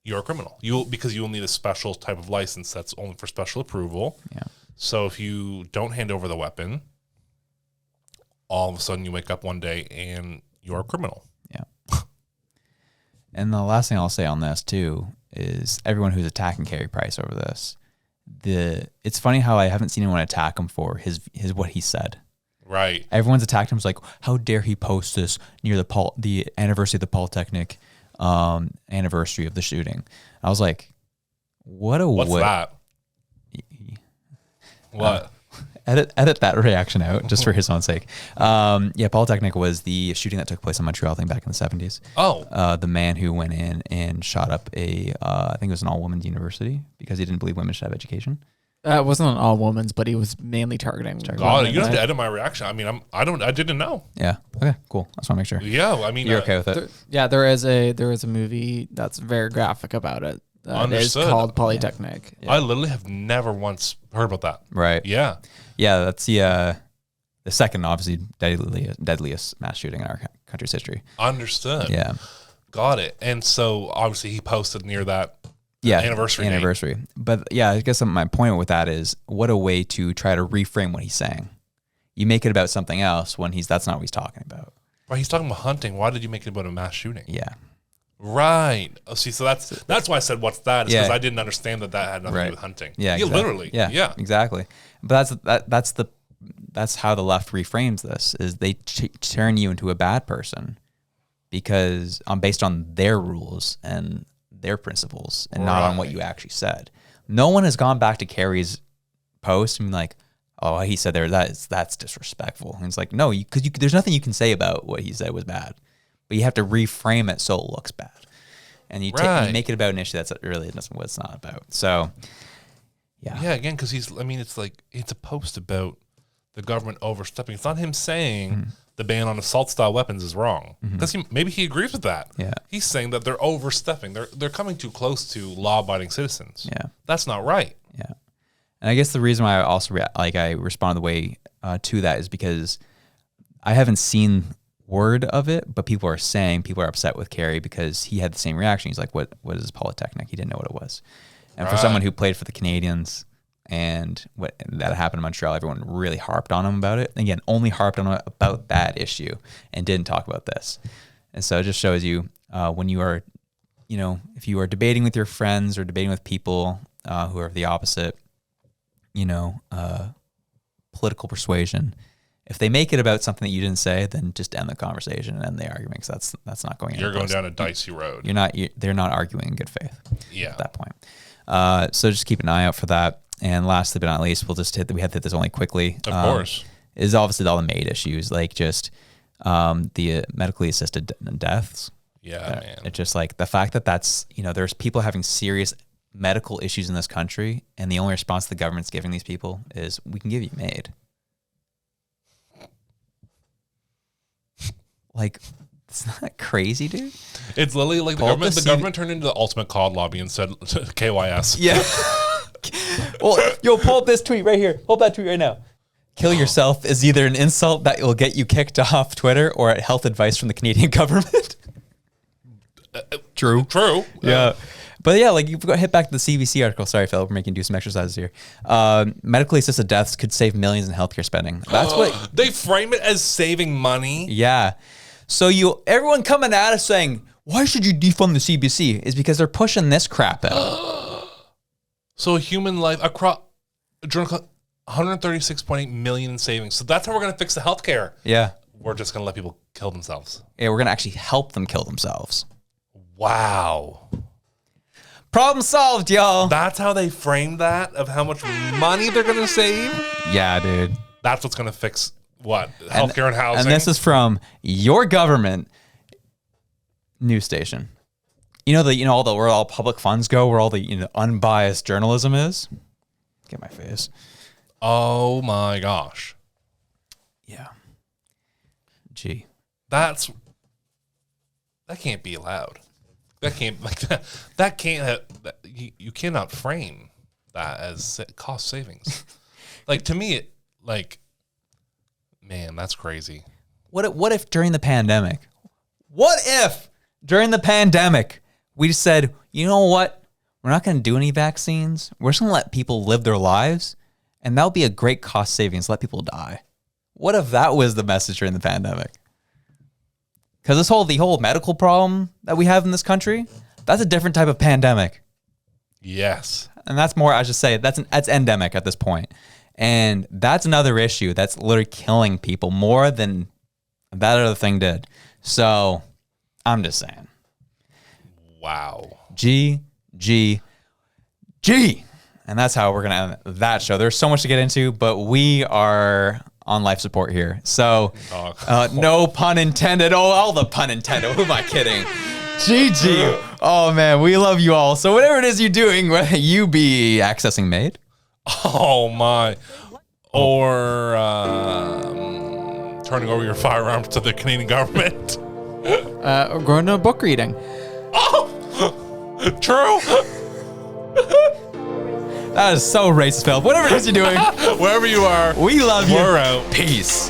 you're a criminal. Because you will need a special type of license that's only for special approval. Yeah. So if you don't hand over the weapon, all of a sudden you wake up one day and you're a criminal. Yeah. And the last thing I'll say on this too is everyone who's attacking Carey Price over this, it's funny how I haven't seen anyone attack him for his what he said. Right. Everyone's attacked him. It's like, how dare he post this near the anniversary of the Polytechnic anniversary of the shooting? I was like, what's that? What? Edit that reaction out just for his own sake. Polytechnic was the shooting that took place in Montreal, I think back in the 70s. Oh. The man who went in and shot up I think it was an all-women's university because he didn't believe women should have education. It wasn't an all women's, but he was mainly targeting. God, you don't have to edit my reaction. I mean, I didn't know. Yeah. Okay. Cool. I just want to make sure. Yeah. I mean, you're okay with it. There is a movie that's very graphic about it. It's called Polytechnic. Yeah. I literally have never once heard about that. Right. Yeah. Yeah. That's the second, obviously, deadliest mass shooting in our country's history. Understood. Yeah. Got it. And so obviously he posted near that. Anniversary. But yeah, I guess my point with that is what a way to try to reframe what he's saying. You make it about something else when that's not what he's talking about. Right, he's talking about hunting. Why did you make it about a mass shooting? Yeah. Right. Oh, see, so that's why I said what's that? Is because I didn't understand that had nothing to do with hunting. Yeah, exactly. Literally. Yeah, exactly. But that's how the left reframes this: is they turn you into a bad person because based on their rules and their principles and not on what you actually said. No one has gone back to Carey's post and been like, oh, he said there that's disrespectful. And it's like, no, because there's nothing you can say about what he said was bad, but you have to reframe it so it looks bad, and you make it about an issue that's really what it's not about. So, yeah, again, because it's like it's a post about the government overstepping. It's not him saying the ban on assault-style weapons is wrong. Because maybe he agrees with that. Yeah. He's saying that they're overstepping. They're coming too close to law-abiding citizens. Yeah. That's not right. Yeah. And I guess the reason why I also I respond the way to that is because I haven't seen word of it, but people are upset with Carey because he had the same reaction. He's like, what is Polytechnic? He didn't know what it was. And for someone who played for the Canadians, and what that happened in Montreal, everyone really harped on him about it. Again, only harped on him about that issue and didn't talk about this. And so it just shows you when you are, if you are debating with your friends or debating with people who are of the opposite, political persuasion, if they make it about something that you didn't say, then just end the conversation and end the argument, because that's not going. You're going down a dicey road. They're not arguing in good faith. Yeah. At that point. So just keep an eye out for that. And lastly, but not least, we have to hit this only quickly. Of course. Is obviously all the MAID issues, like just the medically assisted deaths. Yeah, man. It's just like the fact that that's, there's people having serious medical issues in this country, and the only response the government's giving these people is, we can give you MAID. Like, It's not crazy, dude. It's literally like Pull up the the government turned into the ultimate COD lobby and said KYS. Yeah. Well, yo, pull up this tweet right here. Pull up that tweet right now. Kill yourself is either an insult that will get you kicked off Twitter or health advice from the Canadian government. True. Yeah. But yeah, like you've got to hit back to the CBC article. Sorry, Phil, we're making you do some exercises here. Medically assisted deaths could save millions in healthcare spending. That's what they frame it as saving money. Yeah. So everyone coming at us saying, why should you defund the CBC? Is because they're pushing this crap out. So human life across 136.8 million in savings. So that's how we're going to fix the healthcare. Yeah. We're just going to let people kill themselves. Yeah, we're going to actually help them kill themselves. Wow. Problem solved, y'all. That's how they framed that, of how much money they're going to save? Yeah, dude. That's what's going to fix what? Healthcare and housing? And this is from your government news station. You know where all public funds go, where all the unbiased journalism is? Get my face. Oh my gosh. Yeah. Gee. That can't be allowed. That can't that can't you cannot frame that as cost savings. Like, to me, man, that's crazy. What if during the pandemic? What if during the pandemic we just said, you know what? We're not going to do any vaccines. We're just going to let people live their lives, and that'll be a great cost savings. Let people die. What if that was the message during the pandemic? Because the whole medical problem that we have in this country, that's a different type of pandemic. Yes. And that's more, I should say, that's endemic at this point. And that's another issue that's literally killing people more than that other thing did. So I'm just saying. Wow. G. And that's how we're going to end that show. There's so much to get into, but we are on life support here. So no pun intended. Oh, all the pun intended. Who am I kidding? GG. Oh, man, we love you all. So whatever it is you're doing, whether you be accessing MAID. Oh, my. Or turning over your firearms to the Canadian government. Or going to a book reading. Oh, true. That is so racist, Phil. Whatever it is you're doing. Wherever you are. We love you. We're out. Peace.